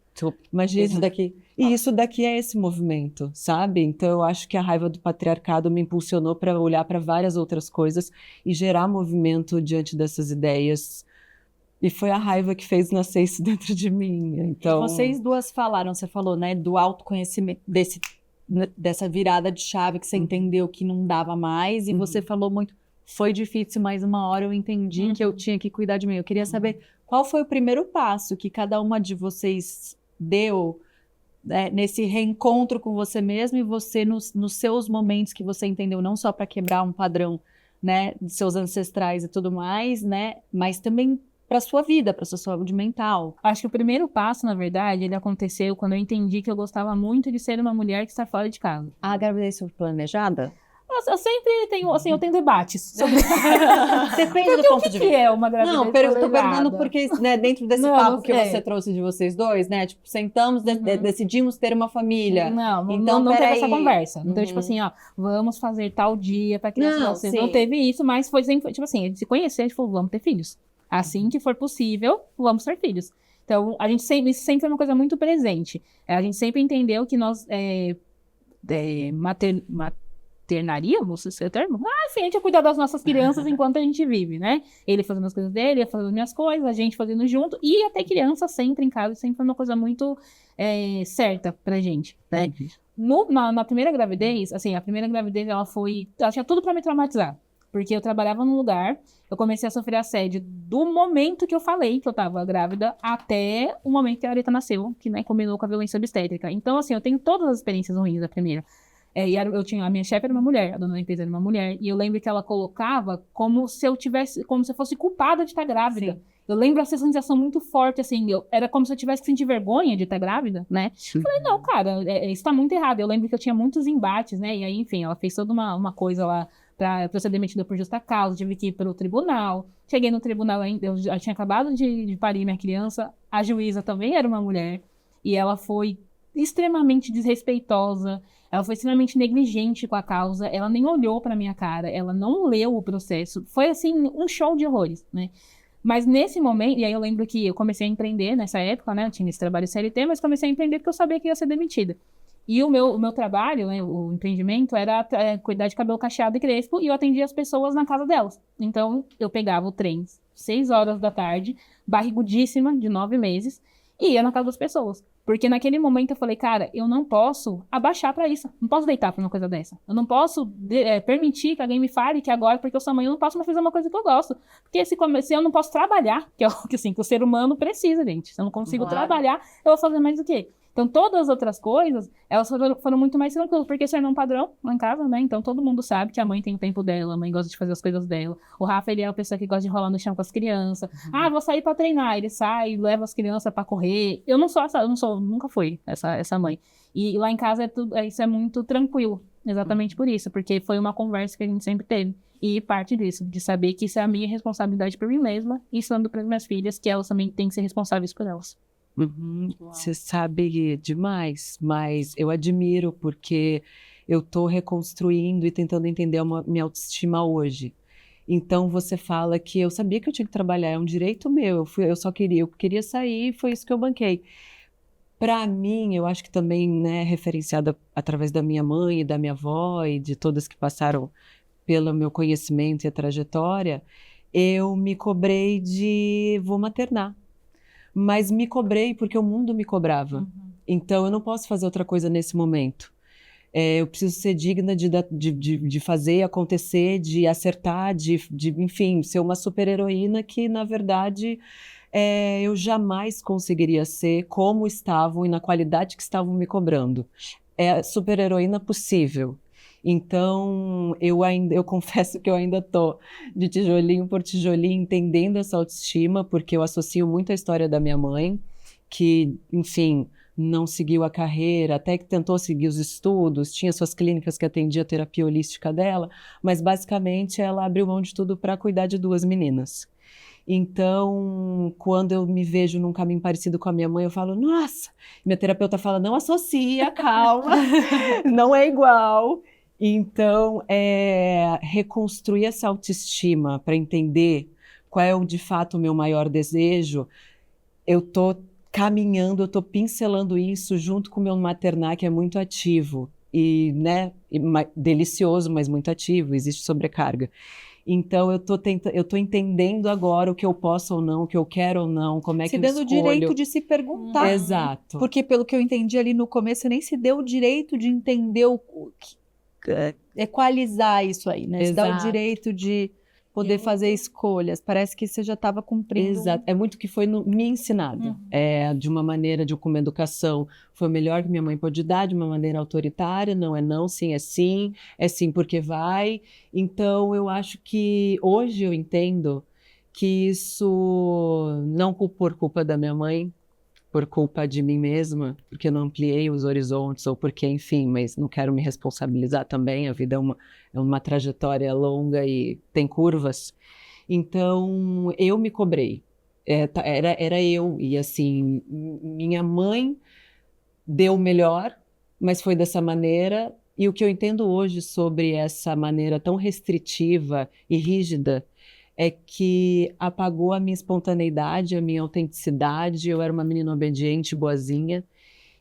imagina, Isso daqui. E isso daqui é esse movimento, sabe? Então eu acho que a raiva do patriarcado me impulsionou para olhar para várias outras coisas e gerar movimento diante dessas ideias. E foi a raiva que fez nascer isso dentro de mim. Então, Vocês duas falaram, você falou, né, do autoconhecimento, dessa virada de chave que você entendeu que não dava mais, e você falou muito, foi difícil, mas uma hora eu entendi que eu tinha que cuidar de mim. Eu queria saber qual foi o primeiro passo que cada uma de vocês deu nesse reencontro com você mesmo e você nos seus momentos que você entendeu, não só para quebrar um padrão, né, de seus ancestrais e tudo mais, né, mas também para sua vida, para sua saúde mental. Acho que o primeiro passo, na verdade, ele aconteceu quando eu entendi que eu gostava muito de ser uma mulher que está fora de casa. A gravidez foi planejada? Eu sempre tenho, assim, eu tenho debates sobre Depende do o ponto que de que vista. é uma gravidez Não, tô perguntando planejada. porque, né, dentro desse Não, papo não que sei. você trouxe de vocês dois, né, tipo, sentamos, decidimos ter uma família. Não Então, teve peraí. essa conversa. Não teve, tipo Uhum. assim, ó, vamos fazer tal dia pra criança Não, nascer. sim. Não teve isso, mas foi sempre, tipo assim, a gente se conhecer, a gente falou, vamos ter filhos. Assim que for possível, vamos ter filhos. Então, a gente sempre, isso sempre foi uma coisa muito presente. A gente sempre entendeu que nós maternaríamos, esse é o termo? Enfim, a gente ia cuidar das nossas crianças enquanto a gente vive, né? Ele fazendo as coisas dele, eu fazendo as minhas coisas, a gente fazendo junto, e ia ter criança sempre em casa, sempre foi uma coisa muito certa pra gente, né? Na primeira gravidez, assim, a primeira gravidez, ela tinha tudo pra me traumatizar. Porque eu trabalhava num lugar, eu comecei a sofrer assédio do momento que eu falei que eu tava grávida até o momento que a Areta nasceu, que, né, combinou com a violência obstétrica. Então, assim, eu tenho todas as experiências ruins da primeira. A minha chefe era uma mulher, a dona da empresa era uma mulher, e eu lembro que ela colocava como se eu fosse culpada de estar grávida. Sim. Eu lembro essa sensação muito forte, assim, era como se eu tivesse que sentir vergonha de estar grávida, né? Sim. Falei, não, cara, isso tá muito errado. Eu lembro que eu tinha muitos embates, né? E aí, enfim, ela fez toda uma coisa lá para eu ser demitida por justa causa, tive que ir para o tribunal. Cheguei no tribunal ainda, eu já tinha acabado de parir minha criança, a juíza também era uma mulher, e ela foi extremamente desrespeitosa, ela foi extremamente negligente com a causa, ela nem olhou para minha cara, ela não leu o processo, foi assim, um show de horrores, né? Mas nesse momento, e aí eu lembro que eu comecei a empreender nessa época, né, eu tinha esse trabalho CLT, mas comecei a empreender porque eu sabia que ia ser demitida. E o meu trabalho, né, o empreendimento, era cuidar de cabelo cacheado e crespo, e eu atendia as pessoas na casa delas. Então, eu pegava o trem, 6 horas da tarde, barrigudíssima, de 9 meses, e ia na casa das pessoas. Porque naquele momento eu falei, cara, eu não posso abaixar pra isso. Não posso deitar pra uma coisa dessa. Eu não posso permitir que alguém me fale que agora, porque eu sou mãe, eu não posso mais fazer uma coisa que eu gosto. Porque se eu não posso trabalhar, que é o que, assim, que o ser humano precisa, gente. Se eu não consigo trabalhar, eu vou fazer mais o quê? Então, todas as outras coisas, elas foram muito mais tranquilas, porque isso é um padrão lá em casa, né? Então, todo mundo sabe que a mãe tem o tempo dela, a mãe gosta de fazer as coisas dela. O Rafa, ele é a pessoa que gosta de rolar no chão com as crianças. Vou sair pra treinar. Ele sai, leva as crianças pra correr. Eu não sou nunca fui essa mãe. E lá em casa, isso é muito tranquilo, exatamente por isso, porque foi uma conversa que a gente sempre teve. E parte disso, de saber que isso é a minha responsabilidade por mim mesma, e ensinando para as minhas filhas que elas também têm que ser responsáveis por elas. Você sabe demais, mas eu admiro porque eu tô reconstruindo e tentando entender a minha autoestima hoje. Então você fala que eu sabia que eu tinha que trabalhar, é um direito meu, eu queria sair, foi isso que eu banquei. Para mim, eu acho que também, né, referenciada através da minha mãe e da minha avó e de todas que passaram pelo meu conhecimento e a trajetória, eu me cobrei de vou maternar. Mas me cobrei porque o mundo me cobrava. Então, eu não posso fazer outra coisa nesse momento. Eu preciso ser digna de fazer acontecer, de acertar, enfim, ser uma super-heroína que, na verdade, eu jamais conseguiria ser como estavam e na qualidade que estavam me cobrando. É a super-heroína possível. Então, eu confesso que eu ainda estou de tijolinho por tijolinho entendendo essa autoestima, porque eu associo muito a história da minha mãe, que, enfim, não seguiu a carreira, até que tentou seguir os estudos, tinha suas clínicas que atendia a terapia holística dela, mas basicamente ela abriu mão de tudo para cuidar de 2 meninas. Então, quando eu me vejo num caminho parecido com a minha mãe, eu falo, nossa, minha terapeuta fala, não associa, calma, não é igual. Então, reconstruir essa autoestima para entender qual é de fato o meu maior desejo, eu estou caminhando, eu estou pincelando isso junto com o meu maternar, que é muito ativo, e, né, delicioso, mas muito ativo, existe sobrecarga. Então, eu tô entendendo agora o que eu posso ou não, o que eu quero ou não, como é que eu escolho. Se dando o direito de se perguntar. Exato. Porque, pelo que eu entendi ali no começo, você nem se deu o direito de entender equalizar isso aí, né? Se dá o direito de poder fazer escolhas. Parece que você já estava cumprindo. Exato. É muito que foi me ensinado. De uma maneira, com uma educação, foi o melhor que minha mãe pôde dar, de uma maneira autoritária, não é não, sim é sim porque vai. Então, eu acho que hoje eu entendo que isso não por culpa da minha mãe, por culpa de mim mesma, porque eu não ampliei os horizontes, ou porque, enfim, mas não quero me responsabilizar também, a vida é uma trajetória longa e tem curvas. Então, eu me cobrei. Era eu, e assim, minha mãe deu o melhor, mas foi dessa maneira, e o que eu entendo hoje sobre essa maneira tão restritiva e rígida é que apagou a minha espontaneidade, a minha autenticidade. Eu era uma menina obediente, boazinha.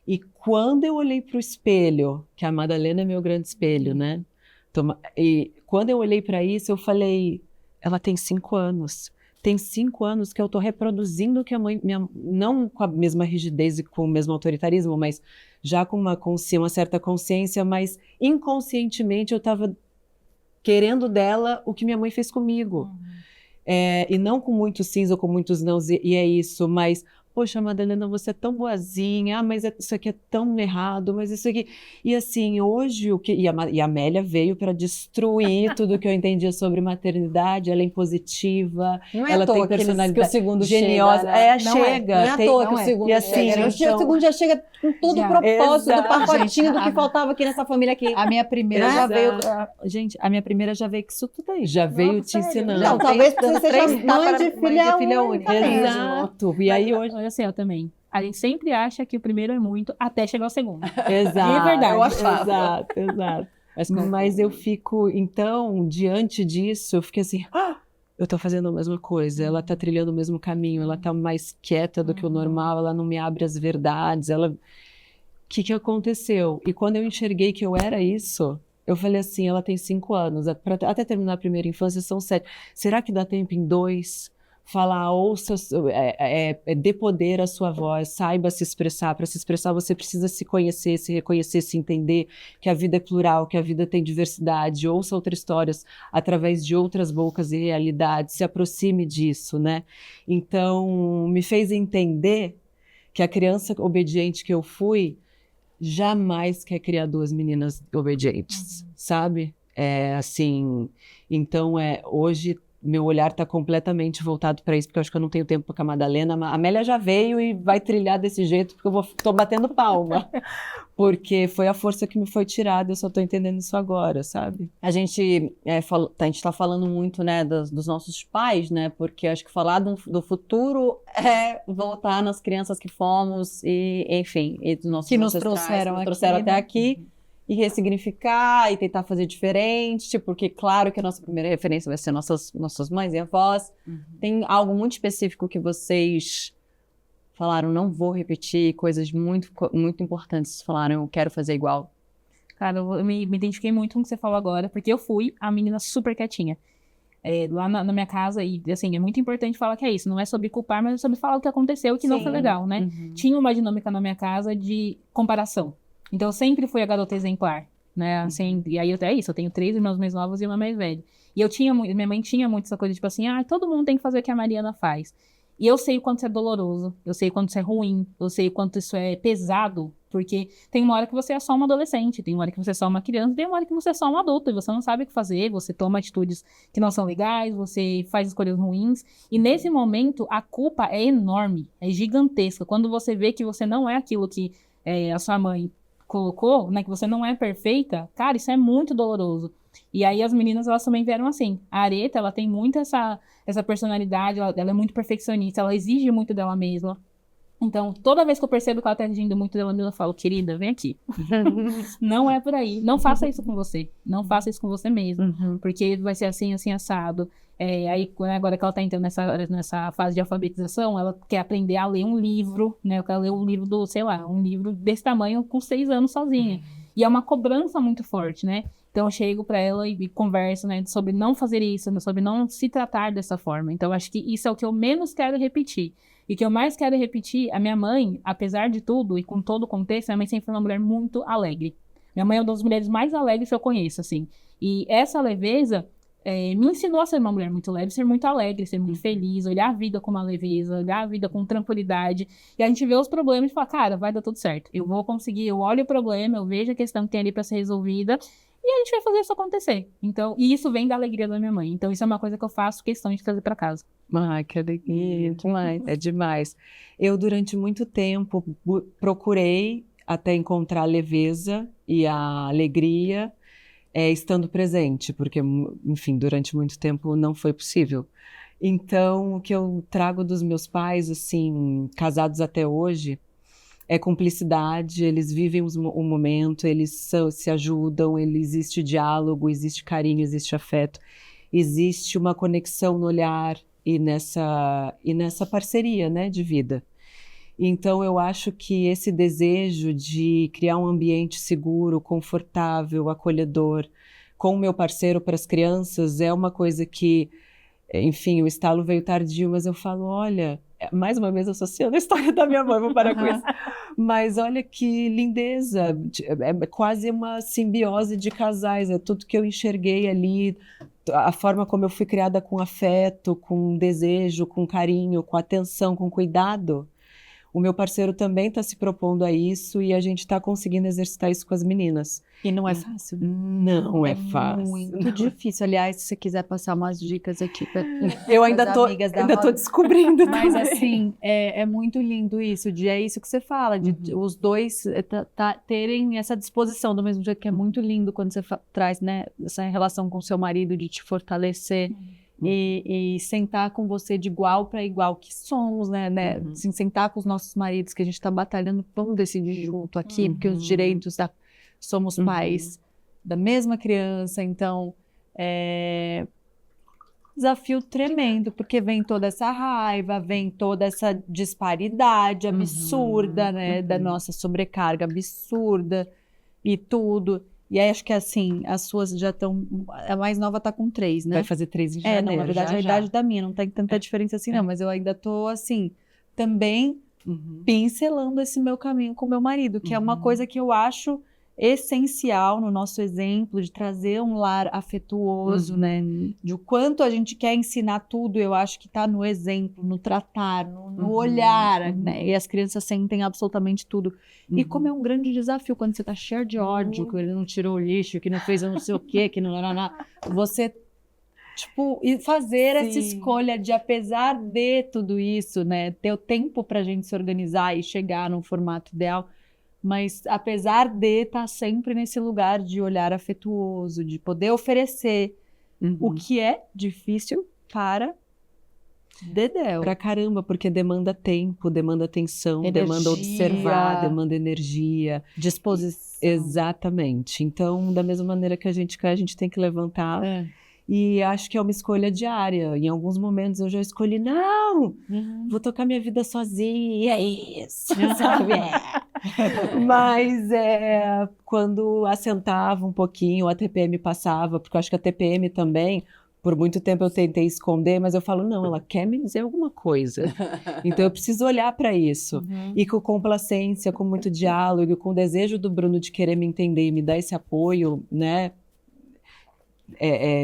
E quando eu olhei para o espelho, que a Madalena é meu grande espelho, né? E quando eu olhei para isso, eu falei, ela tem 5 anos. Tem 5 anos que eu estou reproduzindo o que a mãe... não com a mesma rigidez e com o mesmo autoritarismo, mas já com uma certa consciência, mas inconscientemente eu estava querendo dela o que minha mãe fez comigo. E não com muitos sims ou com muitos nãos, e é isso, mas, poxa, Madalena, você é tão boazinha, mas isso aqui é tão errado, mas isso aqui... E assim, hoje, e a Amélia veio para destruir tudo que eu entendia sobre maternidade, ela é impositiva, Não é ela à toa tem personalidade que o segundo geniosa. chega, né? Chega. Não é à toa que o segundo E assim, chega. Né? O segundo já chega com todo o propósito do pacotinho do que faltava aqui nessa família aqui. A minha primeira já Exato. veio... Gente, a minha primeira já veio com isso tudo aí. Já veio te ensinando. Não, talvez você seja mãe de filha única mesmo. Exato. E aí hoje... Olha assim, eu também. A gente sempre acha que o primeiro é muito até chegar ao segundo. Exato. De verdade. Eu achava. Exato. Mas eu fico, então, diante disso, eu fiquei assim, eu tô fazendo a mesma coisa, ela tá trilhando o mesmo caminho, ela tá mais quieta do que o normal, ela não me abre as verdades, O que aconteceu? E quando eu enxerguei que eu era isso, eu falei assim, ela tem 5 anos, até terminar a primeira infância são 7. Será que dá tempo em 2? Falar, ouça, dê poder à sua voz, saiba se expressar. Para se expressar, você precisa se conhecer, se reconhecer, se entender que a vida é plural, que a vida tem diversidade. Ouça outras histórias através de outras bocas e realidades, se aproxime disso, né? Então, me fez entender que a criança obediente que eu fui jamais quer criar 2 meninas obedientes, sabe? Assim, então, hoje... Meu olhar está completamente voltado para isso, porque eu acho que eu não tenho tempo com a Madalena. A Amélia já veio e vai trilhar desse jeito, porque eu tô batendo palma. Porque foi a força que me foi tirada, eu só estou entendendo isso agora, sabe? A gente está falando muito, né, dos nossos pais, né? Porque acho que falar do futuro é voltar nas crianças que fomos e, enfim, e dos nossos Que nos ancestrais, trouxeram que nos aqui, trouxeram até né? aqui. E ressignificar e tentar fazer diferente, porque claro que a nossa primeira referência vai ser nossas mães e avós. Tem algo muito específico que vocês falaram, não vou repetir, coisas muito, muito importantes, falaram, eu quero fazer igual. Cara, eu me identifiquei muito com o que você falou agora, porque eu fui a menina super quietinha. Lá na minha casa, e assim, é muito importante falar que é isso, não é sobre culpar, mas é sobre falar o que aconteceu e que não foi legal, né? Tinha uma dinâmica na minha casa de comparação. Então, eu sempre fui a garota exemplar, né? Assim, e aí, é isso, eu tenho 3 irmãos mais novos e uma mais velha. E minha mãe tinha muito essa coisa, tipo assim, todo mundo tem que fazer o que a Mariana faz. E eu sei o quanto isso é doloroso, eu sei o quanto isso é ruim, eu sei o quanto isso é pesado, porque tem uma hora que você é só uma adolescente, tem uma hora que você é só uma criança, tem uma hora que você é só um adulto, e você não sabe o que fazer, você toma atitudes que não são legais, você faz escolhas ruins, e nesse momento, a culpa é enorme, é gigantesca. Quando você vê que você não é aquilo que a sua mãe colocou, né, que você não é perfeita, cara, isso é muito doloroso. E aí as meninas, elas também vieram assim. A Areta, ela tem muito essa personalidade, ela é muito perfeccionista, ela exige muito dela mesma. Então, toda vez que eu percebo que ela tá exigindo muito dela mesma, eu falo, querida, vem aqui. Não é por aí. Não faça isso com você. Não faça isso com você mesma. Porque vai ser assim, assim, assado. Aí, agora que ela tá entrando nessa fase de alfabetização, ela quer aprender a ler um livro, né? Eu quero ler um livro um livro desse tamanho com 6 anos sozinha. E é uma cobrança muito forte, né? Então, eu chego pra ela e converso, né? Sobre não fazer isso, sobre não se tratar dessa forma. Então, acho que isso é o que eu menos quero repetir. E o que eu mais quero repetir, a minha mãe, apesar de tudo e com todo o contexto, minha mãe sempre foi uma mulher muito alegre. Minha mãe é uma das mulheres mais alegres que eu conheço, assim. E essa leveza me ensinou a ser uma mulher muito leve, ser muito alegre, ser muito feliz, olhar a vida com uma leveza, olhar a vida com tranquilidade. E a gente vê os problemas e fala, cara, vai dar tudo certo. Eu vou conseguir, eu olho o problema, eu vejo a questão que tem ali para ser resolvida e a gente vai fazer isso acontecer. Então, e isso vem da alegria da minha mãe. Então, isso é uma coisa que eu faço questão de trazer para casa. Ai, que alegria, demais. É demais. Eu, durante muito tempo, procurei até encontrar a leveza e a alegria estando presente, porque, enfim, durante muito tempo não foi possível. Então, o que eu trago dos meus pais, assim, casados até hoje, é cumplicidade, eles vivem o momento, eles se ajudam, existe diálogo, existe carinho, existe afeto, existe uma conexão no olhar e nessa parceria, né, de vida. Então, eu acho que esse desejo de criar um ambiente seguro, confortável, acolhedor, com o meu parceiro para as crianças, é uma coisa que, enfim, o estalo veio tardio, mas eu falo, olha, mais uma vez associando a história da minha mãe, vou parar com isso. Mas olha que lindeza, é quase uma simbiose de casais, é tudo que eu enxerguei ali, a forma como eu fui criada com afeto, com desejo, com carinho, com atenção, com cuidado. O meu parceiro também está se propondo a isso e a gente está conseguindo exercitar isso com as meninas. E não é fácil. Não é fácil. Muito difícil. Aliás, se você quiser passar umas dicas aqui Eu ainda amigas da tô roda. descobrindo. Mas também. assim, é muito lindo isso, é isso que você fala, de os dois terem essa disposição, do mesmo jeito que é muito lindo quando você traz, né, essa relação com seu marido, de te fortalecer. E sentar com você de igual para igual que somos, né? Assim, sentar com os nossos maridos que a gente está batalhando, vamos decidir junto aqui, porque os direitos somos pais da mesma criança, então desafio tremendo, porque vem toda essa raiva, vem toda essa disparidade absurda, né? Da nossa sobrecarga absurda e tudo. E aí, acho que assim, as suas já estão... A mais nova tá com 3, né? Vai fazer 3 em janeiro. Não, na verdade, já, a idade da minha, não tem tanta diferença assim, não. Mas eu ainda tô, assim, também pincelando esse meu caminho com meu marido, que é uma coisa que eu acho essencial no nosso exemplo, de trazer um lar afetuoso, né? De o quanto a gente quer ensinar tudo, eu acho que tá no exemplo, no tratar, no olhar, né? E as crianças sentem absolutamente tudo. E como é um grande desafio quando você tá cheio de ódio, que ele não tirou o lixo, que não fez eu não sei o quê, que não... Você, tipo, e fazer essa escolha de, apesar de tudo isso, né? Ter o tempo pra gente se organizar e chegar num formato ideal, mas apesar de estar sempre nesse lugar de olhar afetuoso, de poder oferecer o que é difícil para Dedéu. Pra caramba, porque demanda tempo, demanda atenção, Energia. demanda observar, demanda energia. Disposição. Exatamente. Então, da mesma maneira que a gente quer, a gente tem que levantar. E acho que é uma escolha diária. Em alguns momentos eu já escolhi, não, vou tocar minha vida sozinha, e é isso, sabe? Mas quando assentava um pouquinho, a TPM passava, porque eu acho que a TPM também, por muito tempo eu tentei esconder, mas eu falo, não, ela quer me dizer alguma coisa. Então eu preciso olhar para isso. E com complacência, com muito diálogo, com o desejo do Bruno de querer me entender e me dar esse apoio, né?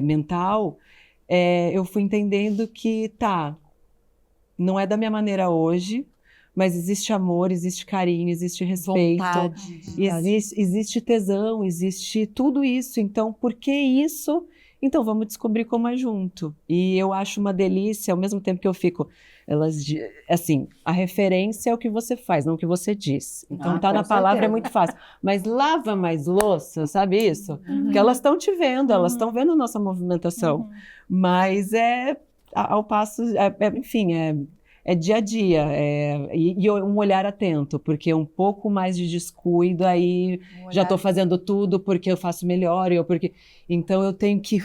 Mental, eu fui entendendo que não é da minha maneira hoje, mas existe amor, existe carinho, existe respeito, existe tesão, existe tudo isso. Então, por que isso? Então, vamos descobrir como é junto. E eu acho uma delícia, ao mesmo tempo que eu fico... assim, a referência é o que você faz, não o que você diz. Então, tá na palavra é muito fácil. Mas lava mais louça, sabe isso? Porque elas estão te vendo, elas estão vendo a nossa movimentação. Mas ao passo, enfim, é dia a dia. E um olhar atento, porque um pouco mais de descuido, aí já estou fazendo tudo porque eu faço melhor. Então, eu tenho que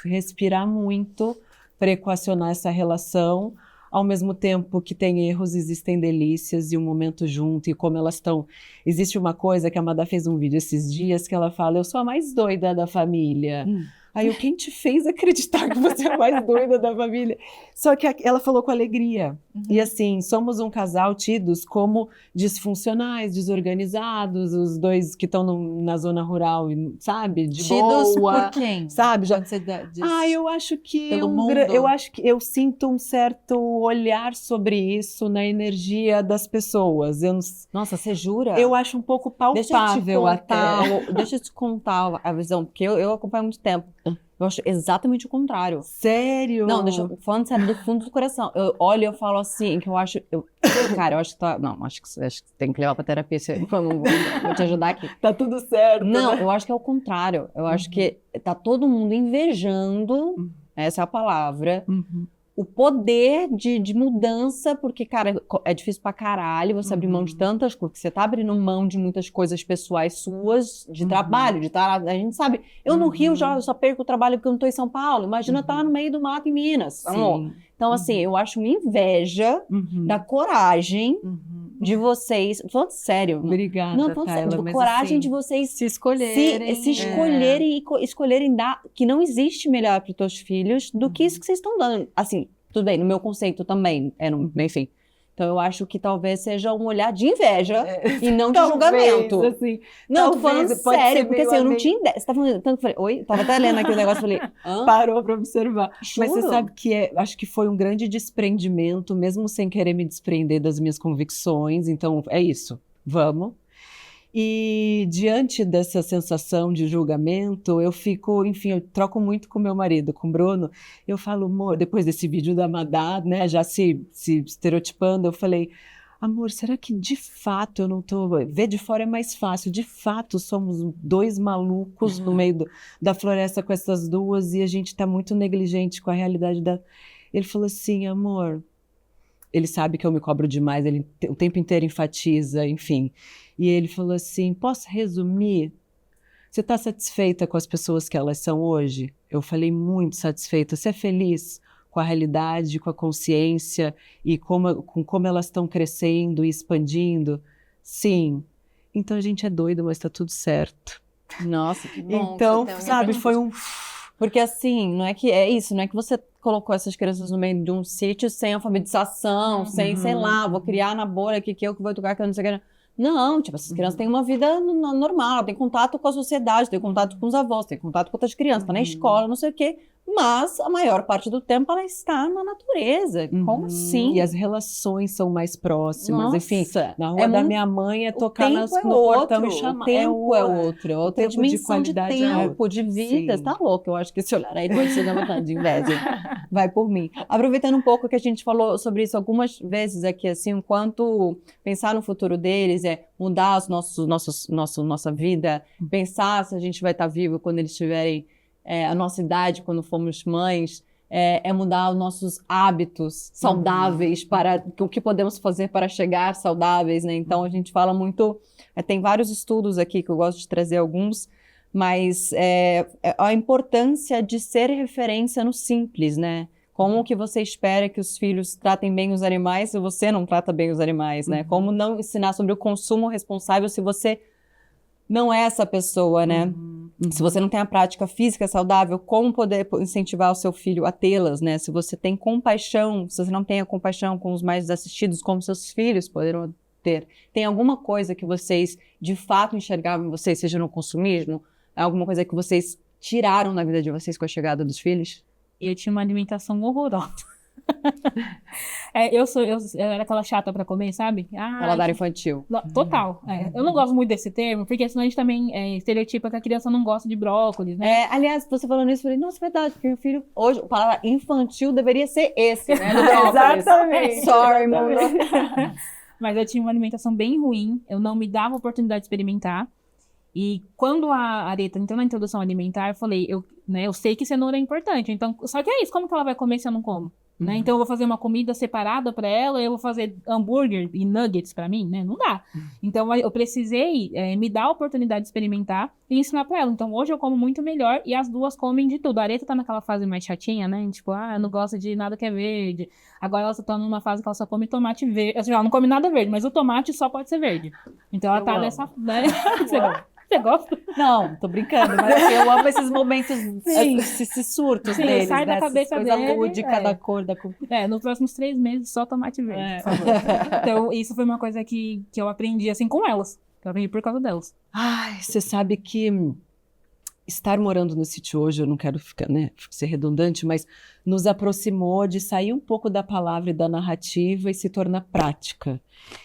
respirar muito para equacionar essa relação. Ao mesmo tempo que tem erros, existem delícias e um momento junto, e como elas estão... Existe uma coisa que a Madá fez um vídeo esses dias que ela fala, eu sou a mais doida da família. Aí quem te fez acreditar que você é a mais doida da família? Só que ela falou com alegria. E assim, somos um casal tidos como disfuncionais, desorganizados, os dois que estão na zona rural, sabe? De Tidos boa. por quem? Sabe? Já... Quando você diz... eu acho que Pelo mundo? eu acho que eu sinto um certo olhar sobre isso na energia das pessoas. Nossa, você jura? Eu acho um pouco palpável até. Deixa eu te contar a visão, porque eu acompanho há muito tempo. Eu acho exatamente o contrário. Sério? Não, falando sério, do fundo do coração. Eu olho e eu falo assim, que eu acho... cara, eu acho que tá... Não, acho que tem que levar pra terapia. Vou te ajudar aqui. Tá tudo certo. Não, né? eu acho que é o contrário. Eu acho que tá todo mundo invejando, essa é a palavra, o poder de mudança, porque, cara, é difícil pra caralho você abrir mão de tantas coisas, porque você tá abrindo mão de muitas coisas pessoais suas, de trabalho, a gente sabe, eu no Rio eu só perco o trabalho porque eu não tô em São Paulo, imagina tá no meio do mato em Minas, amor. Então, assim, eu acho uma inveja da coragem de vocês, falando sério. Obrigada, Não, falando sério, da coragem de vocês se escolherem. se escolherem e escolherem dar, que não existe melhor para os teus filhos do que isso que vocês estão dando. Assim, tudo bem, no meu conceito também, enfim. Então eu acho que talvez seja um olhar de inveja e não de julgamento. Assim, não, tô falando sério, porque assim, eu não tinha ideia. Você tá falando tanto que eu falei, oi? Tava até lendo aqui o negócio, falei, hã? Parou para observar. Juro? Mas você sabe que acho que foi um grande desprendimento, mesmo sem querer me desprender das minhas convicções. Então, é isso. Vamos. E diante dessa sensação de julgamento, eu fico, enfim, eu troco muito com meu marido, com o Bruno. Eu falo, amor, depois desse vídeo da Madá, né, já se estereotipando, eu falei, amor, será que de fato eu não tô... Ver de fora é mais fácil. De fato, somos dois malucos no meio da floresta com essas duas e a gente tá muito negligente com a realidade da... Ele falou assim, amor... Ele sabe que eu me cobro demais, ele o tempo inteiro enfatiza, enfim. E ele falou assim, posso resumir? Você está satisfeita com as pessoas que elas são hoje? Eu falei, muito satisfeita. Você é feliz com a realidade, com a consciência e com como elas estão crescendo e expandindo? Sim. Então a gente é doido, mas está tudo certo. Nossa, que bom. Então, sabe, foi um... Porque assim, não é que é isso, não é que você colocou essas crianças no meio de um sítio sem alfabetização, sem, sei lá, vou criar na bolha que eu que vou educar, que eu não sei o que. Não, tipo, essas crianças têm uma vida normal, têm contato com a sociedade, têm contato com os avós, têm contato com outras crianças, tá na escola, não sei o quê. Mas a maior parte do tempo ela está na natureza. Como assim? E as relações são mais próximas. Nossa, enfim, na rua da minha mãe é tocar no portão e chamar. O tempo é outro, outra dimensão de tempo, de vida. Você tá louco? Eu acho que esse olhar aí pode ser uma de inveja. Vai por mim. Aproveitando um pouco que a gente falou sobre isso algumas vezes aqui, assim, o quanto pensar no futuro deles é mudar nossa vida, pensar se a gente vai estar vivo quando eles tiverem a nossa idade, quando formos mães, é mudar os nossos hábitos saudáveis para o que podemos fazer para chegar saudáveis, né? Então, a gente fala muito... tem vários estudos aqui que eu gosto de trazer alguns, mas a importância de ser referência no simples, né? Como que você espera que os filhos tratem bem os animais se você não trata bem os animais, né? Como não ensinar sobre o consumo responsável se você não é essa pessoa, né? Se você não tem a prática física saudável, como poder incentivar o seu filho a tê-las, né? Se você tem compaixão, se você não tem a compaixão com os mais desassistidos, como seus filhos poderão ter. Tem alguma coisa que vocês, de fato, enxergavam em vocês, seja no consumismo, alguma coisa que vocês tiraram da vida de vocês com a chegada dos filhos? Eu tinha uma alimentação horrorosa. Eu era aquela chata pra comer, sabe? Paladar infantil. Total. Eu não gosto muito desse termo, porque senão a gente também estereotipa que a criança não gosta de brócolis, né? Aliás, você falando isso, eu falei, nossa, é verdade, porque o filho, hoje, o paladar infantil deveria ser esse, né? Exatamente. Sorry, mano. Mas eu tinha uma alimentação bem ruim, eu não me dava oportunidade de experimentar. E quando a Areta entrou na introdução alimentar, eu falei, eu sei que cenoura é importante, então, só que é isso, como que ela vai comer se eu não como? Né? Então eu vou fazer uma comida separada para ela, eu vou fazer hambúrguer e nuggets para mim, né? Não dá. Então eu precisei me dar a oportunidade de experimentar e ensinar para ela. Então hoje eu como muito melhor e as duas comem de tudo. A Areta tá naquela fase mais chatinha, né? Tipo, não gosta de nada que é verde. Agora ela tá numa fase que ela só come tomate verde. Assim, ela não come nada verde, mas o tomate só pode ser verde. Então ela tá nessa... Né? Você gosta? Não, tô brincando, mas assim, eu amo esses momentos, esses surtos Sim, deles, sai da né? cabeça Essa coisa dele, lúdica da cor, da cor. Nos próximos 3 meses, só tomate verde, É. por favor. Então, isso foi uma coisa que eu aprendi, assim, com elas. Eu aprendi por causa delas. Ai, você sabe que estar morando no sítio hoje, eu não quero ficar, né, ser redundante, mas nos aproximou de sair um pouco da palavra e da narrativa e se tornar prática.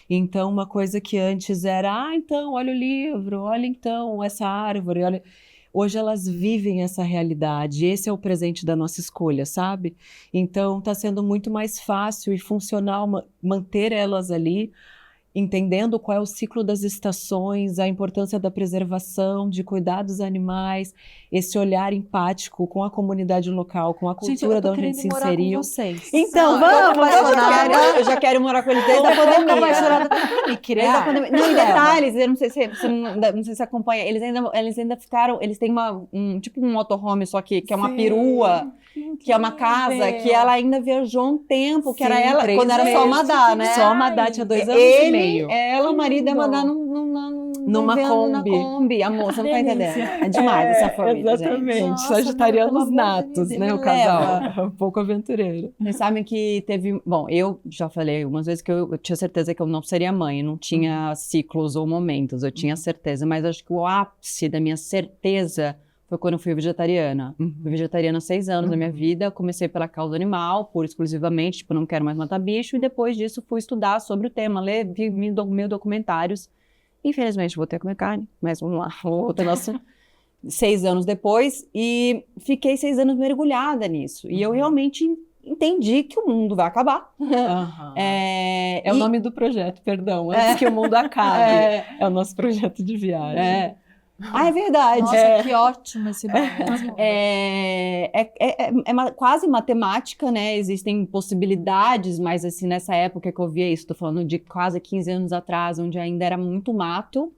Então, uma coisa que antes era, então, olha o livro, olha então essa árvore, olha... Hoje elas vivem essa realidade, esse é o presente da nossa escolha, sabe? Então, está sendo muito mais fácil e funcional manter elas ali, entendendo qual é o ciclo das estações, a importância da preservação, de cuidar dos animais, esse olhar empático com a comunidade local, com a cultura de onde a gente se inseriu. Então, Eu já quero morar com eles desde a pandemia. Desde a pandemia. Não, e detalhes, eu não sei se você não sei se acompanha, eles ainda ficaram, eles têm tipo um motorhome, só que é uma perua, que é uma casa, que ela ainda viajou um tempo, que era ela, quando era só Madá, né? Só Madá, tinha 2 anos e meio. Ela, o marido ia mandar Numa na Kombi. Kombi. Amor, você não tá entendendo. É demais essa família, Exatamente. gente. Nossa, Sagitarianos pelo amor de natos, Deus, né, me o casal. leva. Um pouco aventureiro. Vocês sabem que teve... Bom, eu já falei algumas vezes que eu tinha certeza que eu não seria mãe. Eu não tinha ciclos ou momentos, eu tinha certeza. Mas acho que o ápice da minha certeza foi quando eu fui vegetariana. Fui vegetariana há 6 anos da minha vida. Comecei pela causa animal, pura e exclusivamente. Tipo, não quero mais matar bicho. E depois disso fui estudar sobre o tema, ler mil documentários. Infelizmente, voltei a comer carne. Mas vamos lá, outro assunto. 6 anos depois. E fiquei 6 anos mergulhada nisso. E eu realmente entendi que o mundo vai acabar. É o nome do projeto, perdão. Antes que o mundo acabe. É o nosso projeto de viagem. Ah, é verdade. Nossa, que ótimo esse momento. Quase matemática, né? Existem possibilidades, mas assim, nessa época que eu via isso, tô falando de quase 15 anos atrás, onde ainda era muito mato,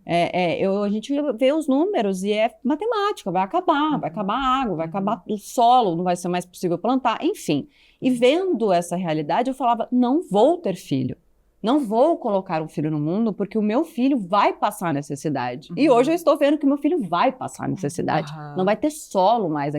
a gente vê os números e é matemática, vai acabar a água, vai acabar o solo, não vai ser mais possível plantar, enfim. E vendo essa realidade, eu falava, não vou ter filho. Não vou colocar um filho no mundo porque o meu filho vai passar necessidade. E hoje eu estou vendo que o meu filho vai passar necessidade. Não vai ter solo mais.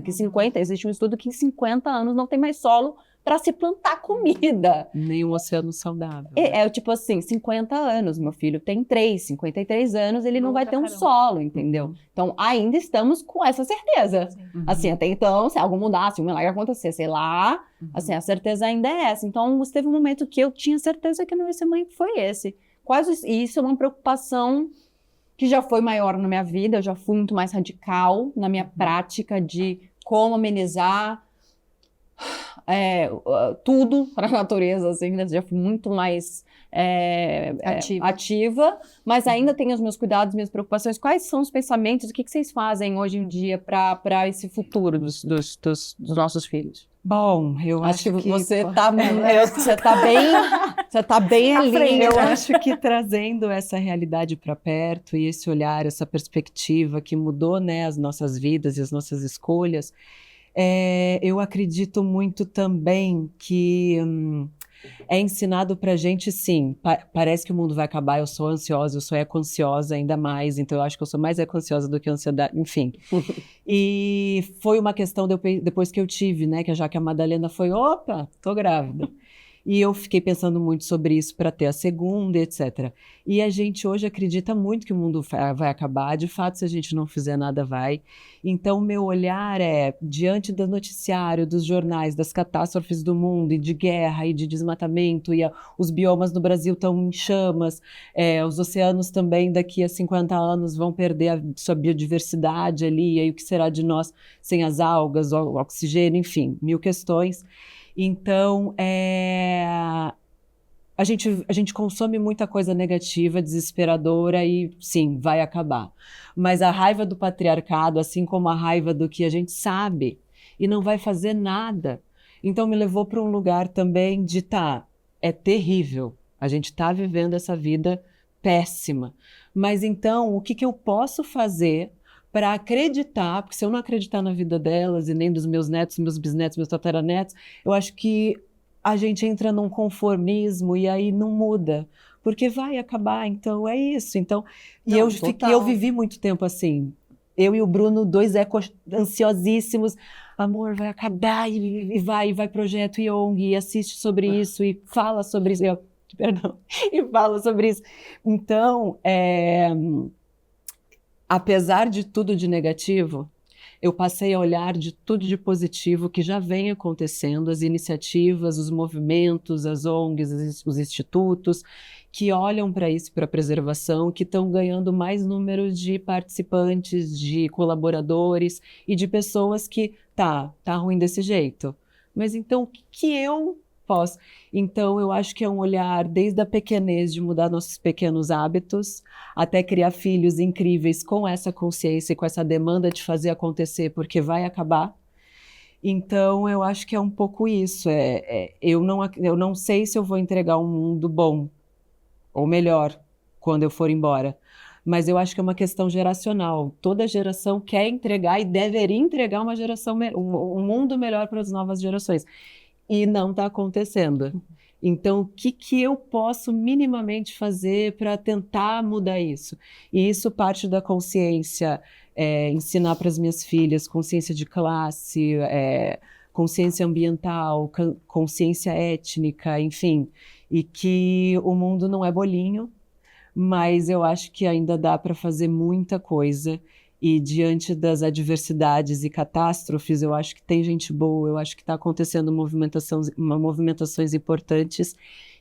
Existe um estudo que em 50 anos não tem mais solo para se plantar comida. Nem um oceano saudável. Tipo assim, 50 anos, meu filho tem 53 anos, ele não vai ter um solo, entendeu? Então, ainda estamos com essa certeza. Assim, até então, se algo mudar, se um milagre acontecer, sei lá, assim, a certeza ainda é essa. Então, teve um momento que eu tinha certeza que não ia ser mãe, que foi esse. E isso é uma preocupação que já foi maior na minha vida, eu já fui muito mais radical na minha prática de como amenizar tudo para a natureza, assim, né? Já fui muito mais ativa, mas ainda tenho os meus cuidados, minhas preocupações. Quais são os pensamentos, o que vocês fazem hoje em dia para esse futuro dos nossos filhos? Bom, eu acho que você tá bem ali. Eu acho que trazendo essa realidade para perto e esse olhar, essa perspectiva que mudou, né, as nossas vidas e as nossas escolhas, eu acredito muito também que é ensinado pra gente, sim, parece que o mundo vai acabar, eu sou ansiosa, eu sou eco-ansiosa ainda mais, então eu acho que eu sou mais eco-ansiosa do que ansiedade, enfim. E foi uma questão depois que eu tive, né, já que a Madalena foi, opa, tô grávida. E eu fiquei pensando muito sobre isso para ter a segunda, etc. E a gente hoje acredita muito que o mundo vai acabar. De fato, se a gente não fizer nada, vai. Então, meu olhar diante do noticiário, dos jornais, das catástrofes do mundo, e de guerra, e de desmatamento, e os biomas no Brasil estão em chamas, os oceanos também, daqui a 50 anos, vão perder a sua biodiversidade ali, e aí o que será de nós sem as algas, o oxigênio, enfim, 1000 questões. Então, a gente consome muita coisa negativa, desesperadora e, sim, vai acabar. Mas a raiva do patriarcado, assim como a raiva do que a gente sabe e não vai fazer nada, então me levou para um lugar também de, é terrível, a gente está vivendo essa vida péssima. Mas então, o que eu posso fazer para acreditar, porque se eu não acreditar na vida delas e nem dos meus netos, meus bisnetos, meus tataranetos, eu acho que a gente entra num conformismo e aí não muda, porque vai acabar, então é isso. Então, Não, eu vivi muito tempo assim. Eu e o Bruno, dois ecos ansiosíssimos. Amor, vai acabar, e vai projeto e ONG, e assiste sobre isso, e fala sobre isso. Perdão, e fala sobre isso. Então, apesar de tudo de negativo, eu passei a olhar de tudo de positivo que já vem acontecendo, as iniciativas, os movimentos, as ONGs, os institutos, que olham para isso, para a preservação, que estão ganhando mais número de participantes, de colaboradores e de pessoas que, tá ruim desse jeito. Mas então, o que eu posso? Então, eu acho que é um olhar desde a pequenez de mudar nossos pequenos hábitos, até criar filhos incríveis com essa consciência e com essa demanda de fazer acontecer, porque vai acabar. Então, eu acho que é um pouco isso. Eu não sei se eu vou entregar um mundo bom ou melhor quando eu for embora, mas eu acho que é uma questão geracional. Toda geração quer entregar e deveria entregar um mundo melhor para as novas gerações. E não está acontecendo. Então, o que eu posso minimamente fazer para tentar mudar isso? E isso parte da consciência, ensinar para as minhas filhas consciência de classe, consciência ambiental, consciência étnica, enfim, e que o mundo não é bolinho, mas eu acho que ainda dá para fazer muita coisa. E diante das adversidades e catástrofes, eu acho que tem gente boa, eu acho que está acontecendo movimentações importantes.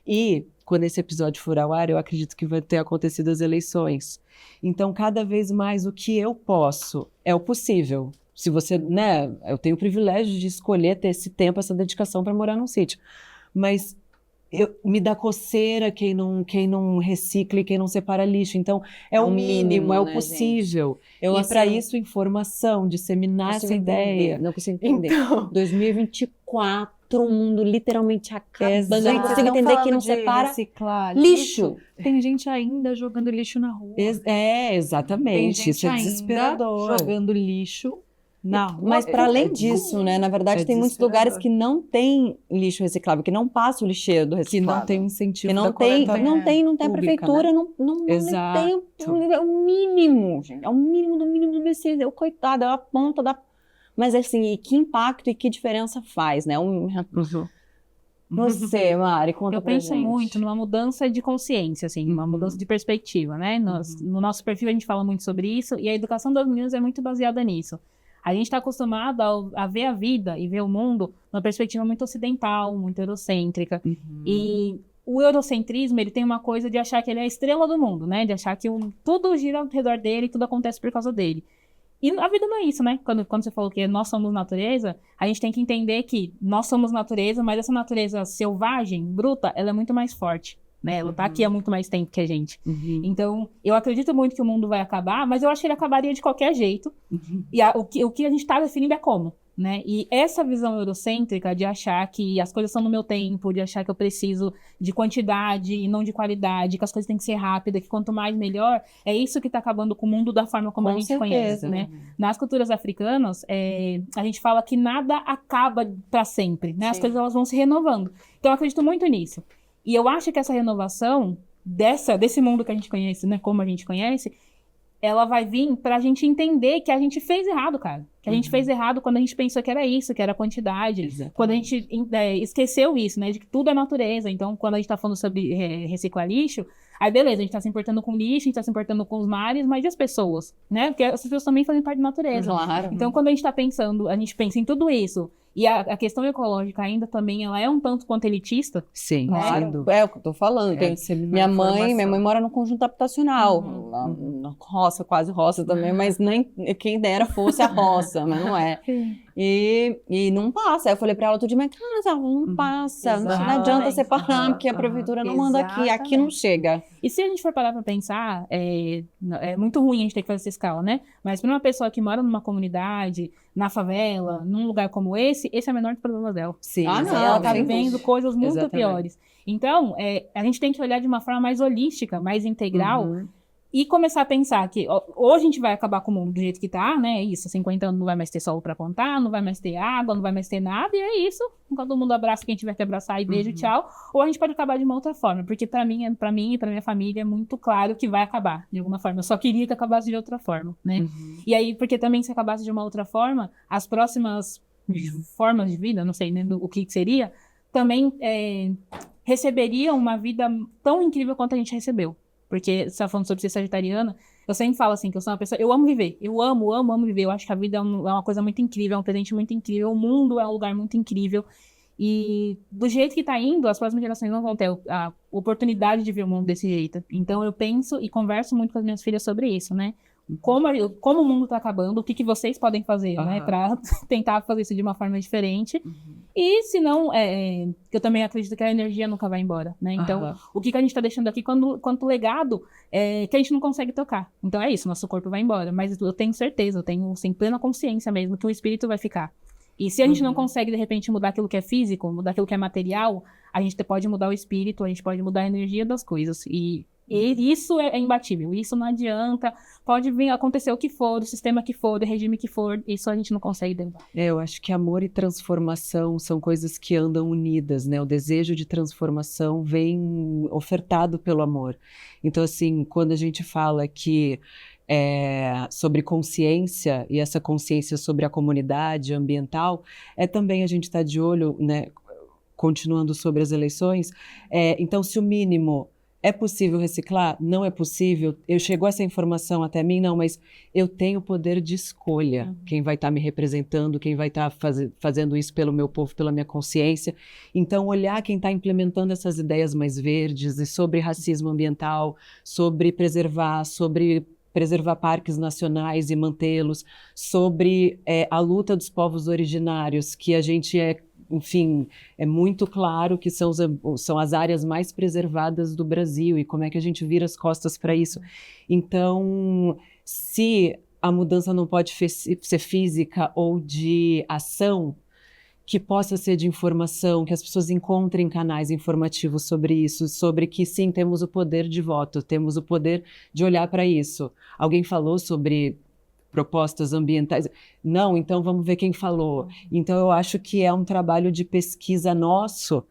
E quando esse episódio for ao ar, eu acredito que vai ter acontecido as eleições. Então, cada vez mais o que eu posso é o possível. Se você, né, eu tenho o privilégio de escolher ter esse tempo, essa dedicação para morar num sítio. Mas me dá coceira quem não recicla e quem não separa lixo. Então, é o mínimo, é o possível. E para isso, informação, disseminar essa ideia. Não consigo entender. Então, 2024, o mundo literalmente acabando. Eu não Exato. consigo entender que não separa reciclar lixo. Tem gente ainda jogando lixo na rua. Exatamente. Tem Isso é gente ainda desesperador. jogando lixo na rua. Mas para além disso, né, na verdade, tem muitos desesperador. lugares que não tem lixo reciclável, que não passa o lixeiro do Que reciclado. não tem um incentivo Que não da tem, coleta não tem a pública, prefeitura, né? não Exato. tem, é o mínimo, gente, é o mínimo do mínimo do mínimo, é o coitado, é a ponta da... Mas assim, e que impacto e que diferença faz, né? Você, Mari, conta Eu pra penso gente. muito numa mudança de consciência, assim, uma mudança de perspectiva, né? No nosso perfil a gente fala muito sobre isso e a educação das meninas é muito baseada nisso. A gente está acostumado a ver a vida e ver o mundo numa perspectiva muito ocidental, muito eurocêntrica. E o eurocentrismo, ele tem uma coisa de achar que ele é a estrela do mundo, né? De achar que tudo gira ao redor dele, tudo acontece por causa dele. E a vida não é isso, né? Quando você falou que nós somos natureza, a gente tem que entender que nós somos natureza, mas essa natureza selvagem, bruta, ela é muito mais forte, né? Ela tá aqui há muito mais tempo que a gente. Então, eu acredito muito que o mundo vai acabar, mas eu acho que ele acabaria de qualquer jeito. E o que a gente tá definindo é como, né? E essa visão eurocêntrica de achar que as coisas são no meu tempo, de achar que eu preciso de quantidade e não de qualidade, que as coisas têm que ser rápidas, que quanto mais melhor, é isso que tá acabando com o mundo da forma como a gente conhece, né? Nas culturas africanas, a gente fala que nada acaba para sempre, né? As coisas elas vão se renovando. Então eu acredito muito nisso. E eu acho que essa renovação desse mundo que a gente conhece, né? Como a gente conhece, ela vai vir pra gente entender que a gente fez errado, cara. Que a gente fez errado quando a gente pensou que era isso, que era quantidade. Exatamente. Quando a gente esqueceu isso, né? De que tudo é natureza. Então, quando a gente tá falando sobre reciclar lixo, aí beleza, a gente tá se importando com lixo, a gente tá se importando com os mares, mas e as pessoas, né? Porque as pessoas também fazem parte da natureza. Claro. Então, quando a gente tá pensando, a gente pensa em tudo isso, e a questão ecológica ainda também, ela é um tanto quanto elitista. Sim, Claro, sem dúvida. é o que eu tô falando. Tem- minha mãe mora no conjunto habitacional, na roça, quase roça também, mas nem quem dera fosse a roça, mas não é. E não passa. Aí eu falei pra ela outro dia, mas cara, não passa, não adianta separar, porque a prefeitura não manda aqui não chega. E se a gente for parar pra pensar, é muito ruim a gente ter que fazer essa escala, né? Mas pra uma pessoa que mora numa comunidade, na favela, num lugar como esse é o menor dos problemas dela. Sim, Ah, não, Ela tá sim. vivendo coisas muito Exatamente. piores. Então, a gente tem que olhar de uma forma mais holística, mais integral, E começar a pensar que ou a gente vai acabar com o mundo do jeito que tá, né? É isso, 50 anos não vai mais ter sol pra contar, não vai mais ter água, não vai mais ter nada, e é isso. Todo mundo abraça quem tiver que abraçar e beijo, tchau. Ou a gente pode acabar de uma outra forma, porque pra mim e pra minha família é muito claro que vai acabar de alguma forma. Eu só queria que acabasse de outra forma, né? E aí, porque também se acabasse de uma outra forma, as próximas formas de vida, não sei nem o que seria, também receberiam uma vida tão incrível quanto a gente recebeu. Porque você tá falando sobre ser sagitariana, eu sempre falo assim, que eu sou uma pessoa, eu amo viver, eu amo viver, eu acho que a vida é uma coisa muito incrível, é um presente muito incrível, o mundo é um lugar muito incrível, e do jeito que tá indo, as próximas gerações não vão ter a oportunidade de ver o mundo desse jeito. Então eu penso e converso muito com as minhas filhas sobre isso, né? Como o mundo tá acabando, o que vocês podem fazer, né? Pra tentar fazer isso de uma forma diferente. E se não, eu também acredito que a energia nunca vai embora, né? Então, o que a gente tá deixando aqui quanto legado que a gente não consegue tocar. Então é isso, nosso corpo vai embora. Mas eu tenho certeza, eu tenho sem plena consciência mesmo que o espírito vai ficar. E se a gente não consegue, de repente, mudar aquilo que é físico, mudar aquilo que é material, a gente pode mudar o espírito, a gente pode mudar a energia das coisas. E isso é imbatível, isso não adianta, pode vir acontecer o que for, o sistema que for, o regime que for, isso a gente não consegue derrubar. Eu acho que amor e transformação são coisas que andam unidas, né? O desejo de transformação vem ofertado pelo amor. Então, assim, quando a gente fala que sobre consciência, e essa consciência sobre a comunidade ambiental, também a gente está de olho, né? Continuando sobre as eleições, então se o mínimo é possível reciclar? Não é possível. Chegou essa informação até mim? Não, mas eu tenho poder de escolha. Quem vai estar me representando, quem vai estar fazendo isso pelo meu povo, pela minha consciência. Então, olhar quem está implementando essas ideias mais verdes e sobre racismo ambiental, sobre preservar parques nacionais e mantê-los, sobre a luta dos povos originários, que a gente enfim, é muito claro que são as áreas mais preservadas do Brasil e como é que a gente vira as costas para isso. Então, se a mudança não pode ser física ou de ação, que possa ser de informação, que as pessoas encontrem canais informativos sobre isso, sobre que sim, temos o poder de voto, temos o poder de olhar para isso. Alguém falou sobre propostas ambientais. Não, então vamos ver quem falou. Então eu acho que é um trabalho de pesquisa nosso,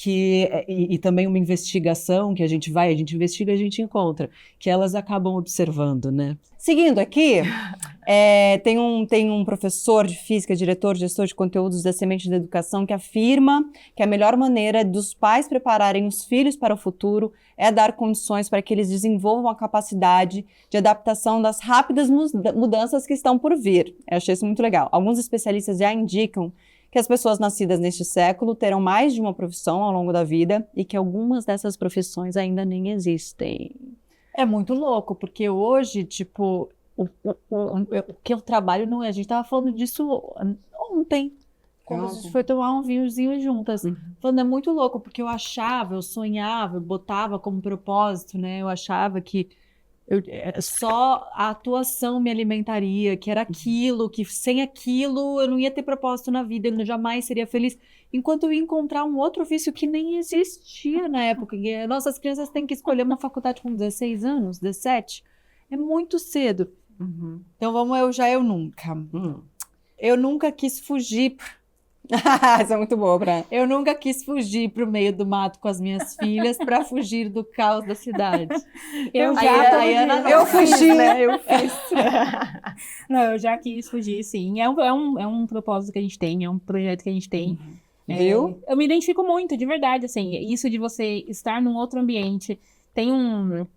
e também uma investigação que a gente investiga, a gente encontra, que elas acabam observando, né? Seguindo aqui, tem um professor de física, diretor, gestor de conteúdos da Semente da Educação, que afirma que a melhor maneira dos pais prepararem os filhos para o futuro é dar condições para que eles desenvolvam a capacidade de adaptação das rápidas mudanças que estão por vir. Eu achei isso muito legal. Alguns especialistas já indicam que as pessoas nascidas neste século terão mais de uma profissão ao longo da vida e que algumas dessas profissões ainda nem existem. É muito louco, porque hoje, tipo, o que eu trabalho não é. A gente tava falando disso ontem, quando a gente foi tomar um vinhozinho juntas. Falando, é muito louco, porque eu sonhava, eu botava como propósito, né? Eu achava que só a atuação me alimentaria, que era aquilo, que sem aquilo eu não ia ter propósito na vida, eu jamais seria feliz. Enquanto eu ia encontrar um outro ofício que nem existia na época. Nossas crianças têm que escolher uma faculdade com 16 anos, 17. É muito cedo. Então vamos eu nunca. Eu nunca quis fugir. Isso é muito boa, Eu nunca quis fugir pro meio do mato com as minhas filhas para fugir do caos da cidade. Eu fugi, né? Eu fiz. Não, eu já quis fugir, sim. É um propósito que a gente tem, é um projeto que a gente tem. Viu? Eu me identifico muito, de verdade, assim. Isso de você estar num outro ambiente. Tem um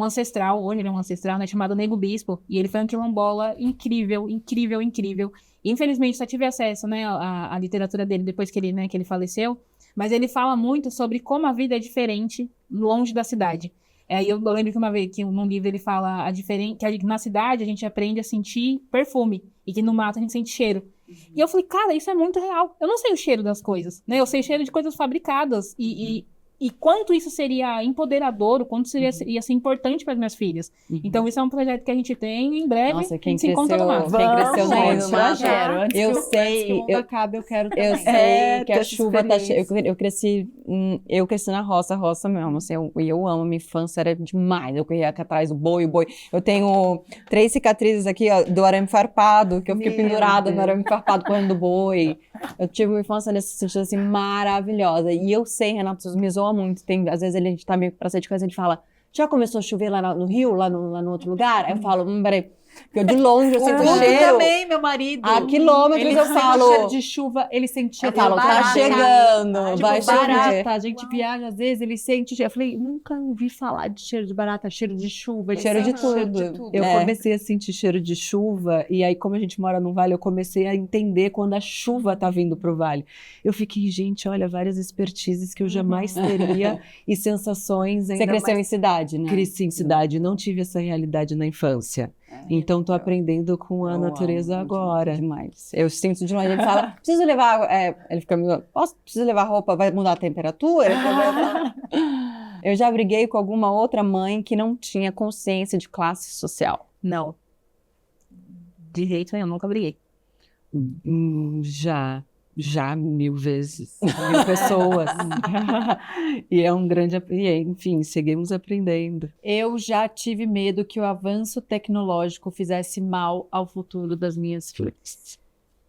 ancestral, hoje ele é um ancestral, né, chamado Nego Bispo, e ele foi um quilombola incrível. Infelizmente, só tive acesso, né, à literatura dele depois que ele faleceu, mas ele fala muito sobre como a vida é diferente longe da cidade. Eu lembro que uma vez, que num livro ele fala que na cidade a gente aprende a sentir perfume, e que no mato a gente sente cheiro. E eu falei, cara, isso é muito real. Eu não sei o cheiro das coisas, né, eu sei o cheiro de coisas fabricadas, e e quanto isso seria empoderador, o quanto ia ser importante para as minhas filhas. Então, isso é um projeto que a gente tem em breve. Nossa, a quem gente se encontra no mar. cresceu no Vamos, meio do gente, mato. quero. Antes Eu que sei, o mundo acabe, eu quero também. Eu sei que a ter chuva essa tá cheia. experiência. Eu cresci na roça mesmo, assim, eu amo, minha infância era demais. Eu corria aqui atrás do boi, o boi. Eu tenho 3 cicatrizes aqui, ó, do arame farpado, que eu fiquei Meu pendurada no Deus. arame farpado correndo do boi. Eu tive uma infância nesse sentido, assim, maravilhosa. E eu sei, Renato, isso me zoa muito. Às vezes a gente tá meio pra sair de casa e a gente fala, já começou a chover lá no Rio, lá no outro lugar? Aí eu falo, peraí, porque eu de longe eu sinto o Guto cheiro. também, meu marido. A quilômetros Ele eu sente falo. cheiro de chuva, ele sentia Eu falo, tá barata. chegando, Tipo, vai chover. barata, a gente viaja, às vezes ele sente cheiro. Eu falei, nunca ouvi falar de cheiro de barata, cheiro de chuva. Cheiro de Cheiro tudo. Eu É. comecei a sentir cheiro de chuva, e aí, como a gente mora no vale, eu comecei a entender quando a chuva tá vindo pro vale. Eu fiquei, gente, olha, várias expertises que eu jamais teria e sensações ainda Você cresceu mais... em cidade, né? Cresci em cidade, não tive essa realidade na infância. Então, tô aprendendo com a Eu natureza amo agora. Demais. Eu sinto demais. Ele fala, preciso levar. Ele fica me preciso levar roupa, vai mudar a temperatura? Eu já briguei com alguma outra mãe que não tinha consciência de classe social. Não. De jeito nenhum, nunca briguei. Já 1000 vezes, 1000 pessoas. E é um grande, enfim, seguimos aprendendo. Eu já tive medo que o avanço tecnológico fizesse mal ao futuro das minhas filhas.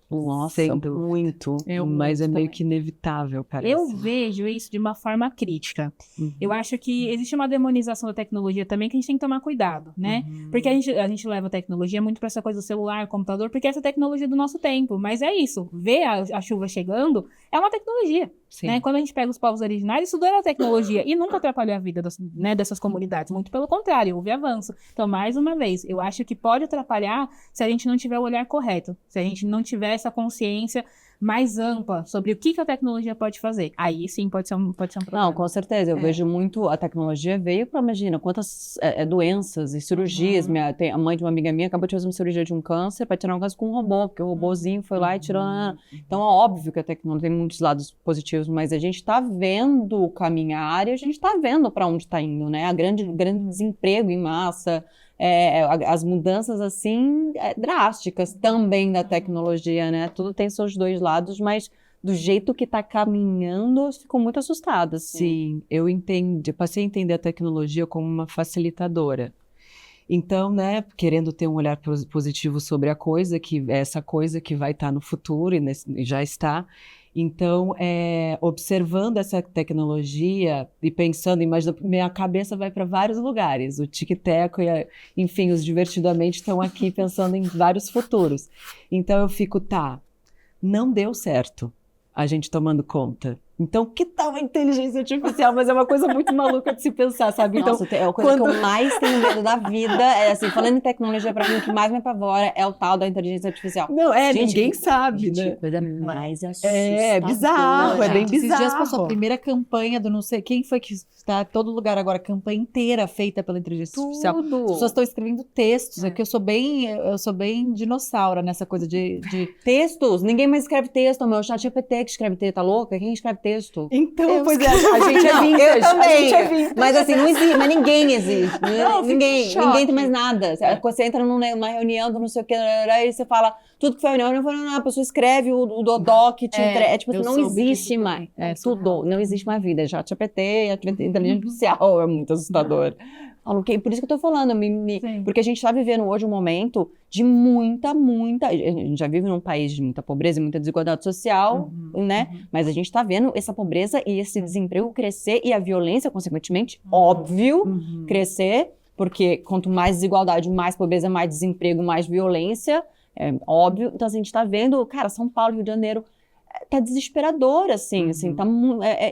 Nossa, Sendo- muito. Mas é muito meio também. que inevitável, parece. Eu vejo isso de uma forma crítica. Uhum. Eu acho que existe uma demonização da tecnologia também que a gente tem que tomar cuidado, né? Porque a gente leva a tecnologia muito para essa coisa do celular, computador, porque essa tecnologia é do nosso tempo. Mas é isso, ver a chuva chegando é uma tecnologia, Sim. né? Quando a gente pega os povos originários, isso era tecnologia e nunca atrapalhou a vida dessas comunidades. Muito pelo contrário, houve avanço. Então, mais uma vez, eu acho que pode atrapalhar se a gente não tiver o olhar correto, se a gente não tiver essa consciência mais ampla sobre o que a tecnologia pode fazer. Aí sim pode ser um problema. Não, com certeza. Eu vejo muito. A tecnologia veio para, imagina, quantas doenças e cirurgias. A mãe de uma amiga minha acabou de fazer uma cirurgia de um câncer para tirar um câncer com um robô, porque o robôzinho foi lá e tirou. Então, é óbvio que a tecnologia tem muitos lados positivos, mas a gente está vendo caminhar e a gente está vendo para onde está indo, né? O grande desemprego em massa. As mudanças, assim, drásticas também da tecnologia, né? Tudo tem seus dois lados, mas do jeito que está caminhando, eu fico muito assustada, assim. Sim, eu passei a entender a tecnologia como uma facilitadora. Então, né, querendo ter um olhar positivo sobre a coisa, que é essa coisa que vai estar no futuro e já está. Então, observando essa tecnologia e pensando, imaginando, minha cabeça vai para vários lugares. O tic-teco enfim, os Divertidamente estão aqui pensando em vários futuros. Então, eu fico, não deu certo a gente tomando conta. Então, que tal a inteligência artificial? Mas é uma coisa muito maluca de se pensar, sabe? Então, Nossa, é a coisa que eu mais tenho medo da vida. É assim, falando em tecnologia, pra mim, o que mais me apavora é o tal da inteligência artificial. não, Gente, ninguém sabe, né? Coisa mais assustadora. É bizarro, é bem Esses dias bizarro. passou a primeira campanha do não sei quem foi que está em todo lugar agora, campanha inteira feita pela inteligência artificial. As pessoas estão escrevendo textos, é que eu sou bem dinossauro nessa coisa de Textos, ninguém mais escreve texto, meu chat GPT que escreve texto, tá louca? Quem escreve texto? Então, pois é, a gente é Não, vintage. eu também. A gente é vintage. Mas assim, não existe, mas ninguém existe. Não, ninguém fico em choque. tem mais nada. Você entra numa reunião do não sei o que, e você fala tudo que foi reunião, a pessoa escreve o Dodó que te entrega. Tipo, eu não soube existe mais. Tudo, não existe mais vida. Já GPT, inteligência artificial, é muito assustador. Por isso que eu tô falando, porque a gente tá vivendo hoje um momento de muita, a gente já vive num país de muita pobreza e muita desigualdade social, né? Mas a gente tá vendo essa pobreza e esse desemprego crescer e a violência, consequentemente, óbvio, crescer, porque quanto mais desigualdade, mais pobreza, mais desemprego, mais violência, é óbvio. Então, assim, a gente tá vendo, cara, São Paulo, Rio de Janeiro, tá desesperador, assim,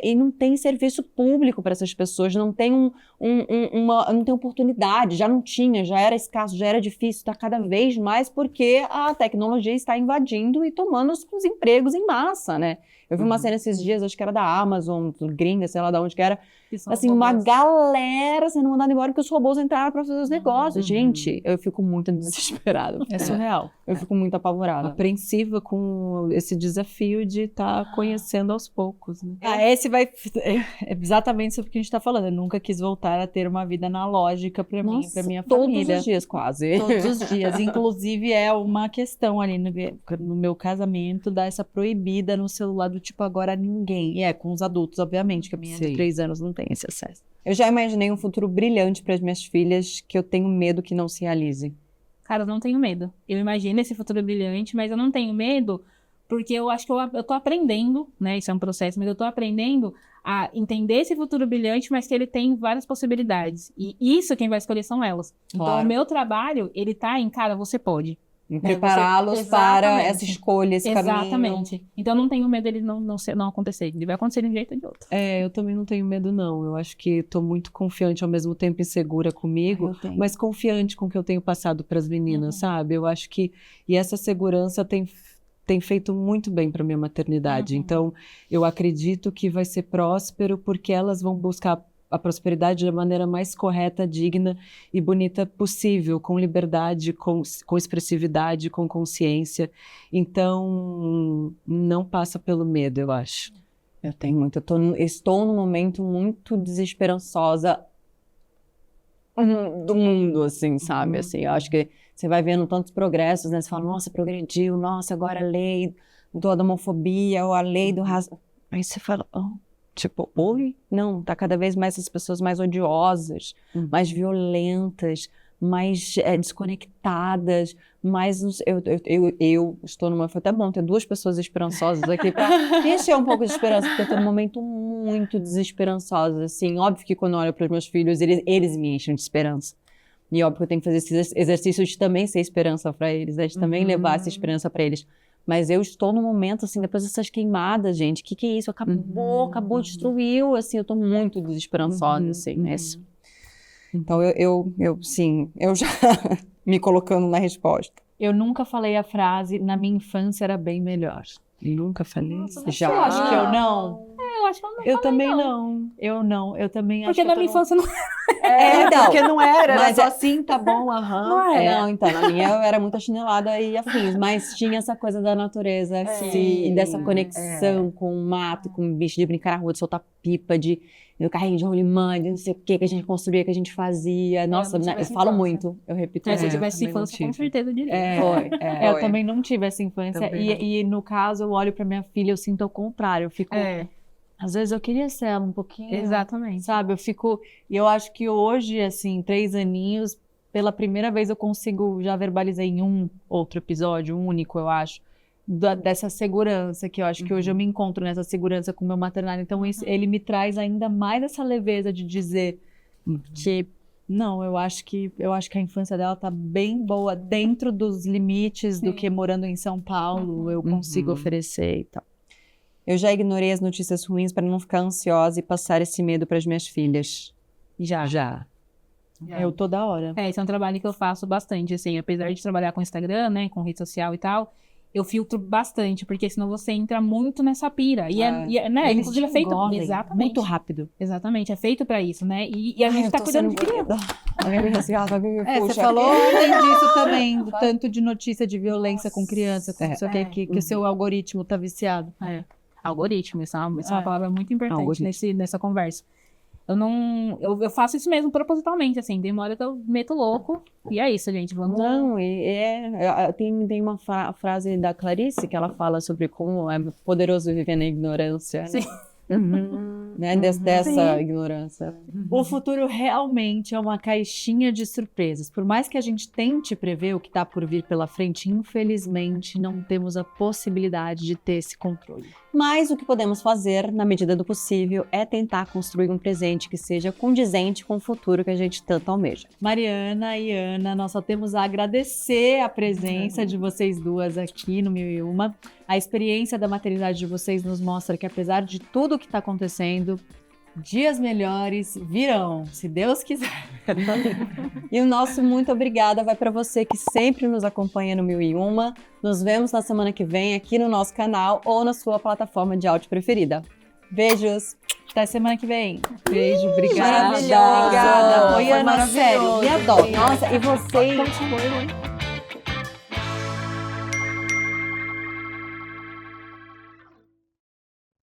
e não tem serviço público para essas pessoas, não tem não tem oportunidade, já não tinha, já era escasso, já era difícil, tá cada vez mais porque a tecnologia está invadindo e tomando os empregos em massa, né? Eu vi uma cena esses dias, acho que era da Amazon, do gringa, sei lá de onde que era. Que são Assim, uma robôs. galera sendo mandada embora porque os robôs entraram pra fazer os negócios. Gente, eu fico muito desesperada. É surreal. Eu fico muito apavorada. Apreensiva com esse desafio de estar conhecendo aos poucos, né? Esse vai. É exatamente sobre o que a gente tá falando. Eu nunca quis voltar a ter uma vida analógica pra mim, Nossa, pra minha todos família. os dias, quase. Todos os dias. Inclusive, é uma questão ali no meu casamento, dar essa proibida no celular do tipo, agora ninguém. E é com os adultos, obviamente, que a minha de Sim. 3 anos não tem esse acesso. Eu já imaginei um futuro brilhante para as minhas filhas que eu tenho medo que não se realize. Cara, eu não tenho medo. Eu imagino esse futuro brilhante, mas eu não tenho medo porque eu acho que eu tô aprendendo, né? Isso é um processo, mas eu tô aprendendo a entender esse futuro brilhante, mas que ele tem várias possibilidades. E isso quem vai escolher são elas. Então, Claro. o meu trabalho, ele tá em, cara, você pode. Em prepará-los você- para Exatamente. essa escolha, esse caminho. Exatamente. Então, eu não tenho medo dele não acontecer. Ele vai acontecer de um jeito ou de outro. Eu também não tenho medo, não. Eu acho que estou muito confiante, ao mesmo tempo insegura comigo, Eu tenho. mas confiante com o que eu tenho passado para as meninas, sabe? Eu acho que. E essa segurança tem feito muito bem para minha maternidade. Então, eu acredito que vai ser próspero porque elas vão buscar a prosperidade da maneira mais correta, digna e bonita possível, com liberdade, com expressividade, com consciência. Então, não passa pelo medo, eu acho. Eu tenho muito. Estou num momento muito desesperançosa do mundo, assim, sabe? Assim, eu acho que você vai vendo tantos progressos, né? Você fala, nossa, progrediu, nossa, agora a lei da homofobia, ou a lei do racismo. Aí você fala, tipo, oi? Não, tá cada vez mais as pessoas mais odiosas, mais violentas, mais desconectadas, mais... Eu estou numa... Foi até bom ter duas pessoas esperançosas aqui para encher um pouco de esperança, porque eu estou num momento muito desesperançosa, assim. Óbvio que quando eu olho para os meus filhos, eles me enchem de esperança. E óbvio que eu tenho que fazer esse exercício de também ser esperança para eles, né? De também levar essa esperança para eles. Mas eu estou no momento, assim, depois dessas queimadas, gente, que é isso? Acabou, destruiu, assim, eu tô muito desesperançosa, assim, né? Então, sim, eu já me colocando na resposta. Eu nunca falei a frase, na minha infância era bem melhor. Nunca falei Nossa, isso. Já. Eu acho que eu não. Eu acho que eu não Eu falei, também não. Eu não. Eu também acho Porque que na eu minha tô no- infância não... Então, porque não era mas só assim, tá bom, aham. Não era. Não, então, na minha eu era muito achinelada e afins, mas tinha essa coisa da natureza, e dessa conexão com o mato, com o bicho, de brincar na rua, de soltar pipa, do carrinho de rolimã, de não sei o que a gente construía, que a gente fazia. Nossa, não tive eu essa falo infância. muito, eu repito. Se eu muito. tivesse também não infância, com tive. certeza eu diria. Eu também não tive essa infância. Também E no caso, eu olho pra minha filha, eu sinto o contrário. Eu fico. Às vezes eu queria ser ela um pouquinho. Exatamente. Sabe? Eu fico. E eu acho que hoje, assim, 3 aninhos, pela primeira vez eu consigo, já verbalizei em um outro episódio, um único, eu acho, dessa segurança, que eu acho que hoje eu me encontro nessa segurança com o meu maternário. Então, ele me traz ainda mais essa leveza de dizer que. Não, eu acho que a infância dela tá bem boa dentro dos limites do que morando em São Paulo eu consigo oferecer e tal. Eu já ignorei as notícias ruins para não ficar ansiosa e passar esse medo para as minhas filhas. Já. Eu toda hora. Esse é um trabalho que eu faço bastante, assim, apesar de trabalhar com Instagram, né, com rede social e tal, eu filtro bastante, porque senão você entra muito nessa pira. Né, Eles inclusive é te feito... engolem Exatamente. muito rápido. Exatamente, é feito pra isso, né, e a gente tá cuidando de criança. Você falou ontem disso também, do tanto de notícia de violência com criança, com não sei o que o seu algoritmo tá viciado. Algoritmo, isso é uma palavra muito importante Algoritmo. nessa conversa. Eu faço isso mesmo propositalmente, assim, tem uma hora que eu meto louco, e é isso, gente, vamos... Não, tem uma frase da Clarice que ela fala sobre como é poderoso viver na ignorância. Sim. Né? Dessa ignorância. O futuro realmente é uma caixinha de surpresas. Por mais que a gente tente prever o que está por vir pela frente, infelizmente não temos a possibilidade de ter esse controle. Mas o que podemos fazer, na medida do possível, é tentar construir um presente que seja condizente com o futuro que a gente tanto almeja. Mariana e Ana, nós só temos a agradecer a presença de vocês duas aqui no 1001. A experiência da maternidade de vocês nos mostra que, apesar de tudo o que está acontecendo, dias melhores virão, se Deus quiser. E o nosso muito obrigada vai para você que sempre nos acompanha no 1001. Nos vemos na semana que vem aqui no nosso canal ou na sua plataforma de áudio preferida. Beijos! Até semana que vem. Beijo, obrigada. Obrigada! Oi, Foi Ana, sério, maravilhoso. me adoro. Nossa, e vocês... Então,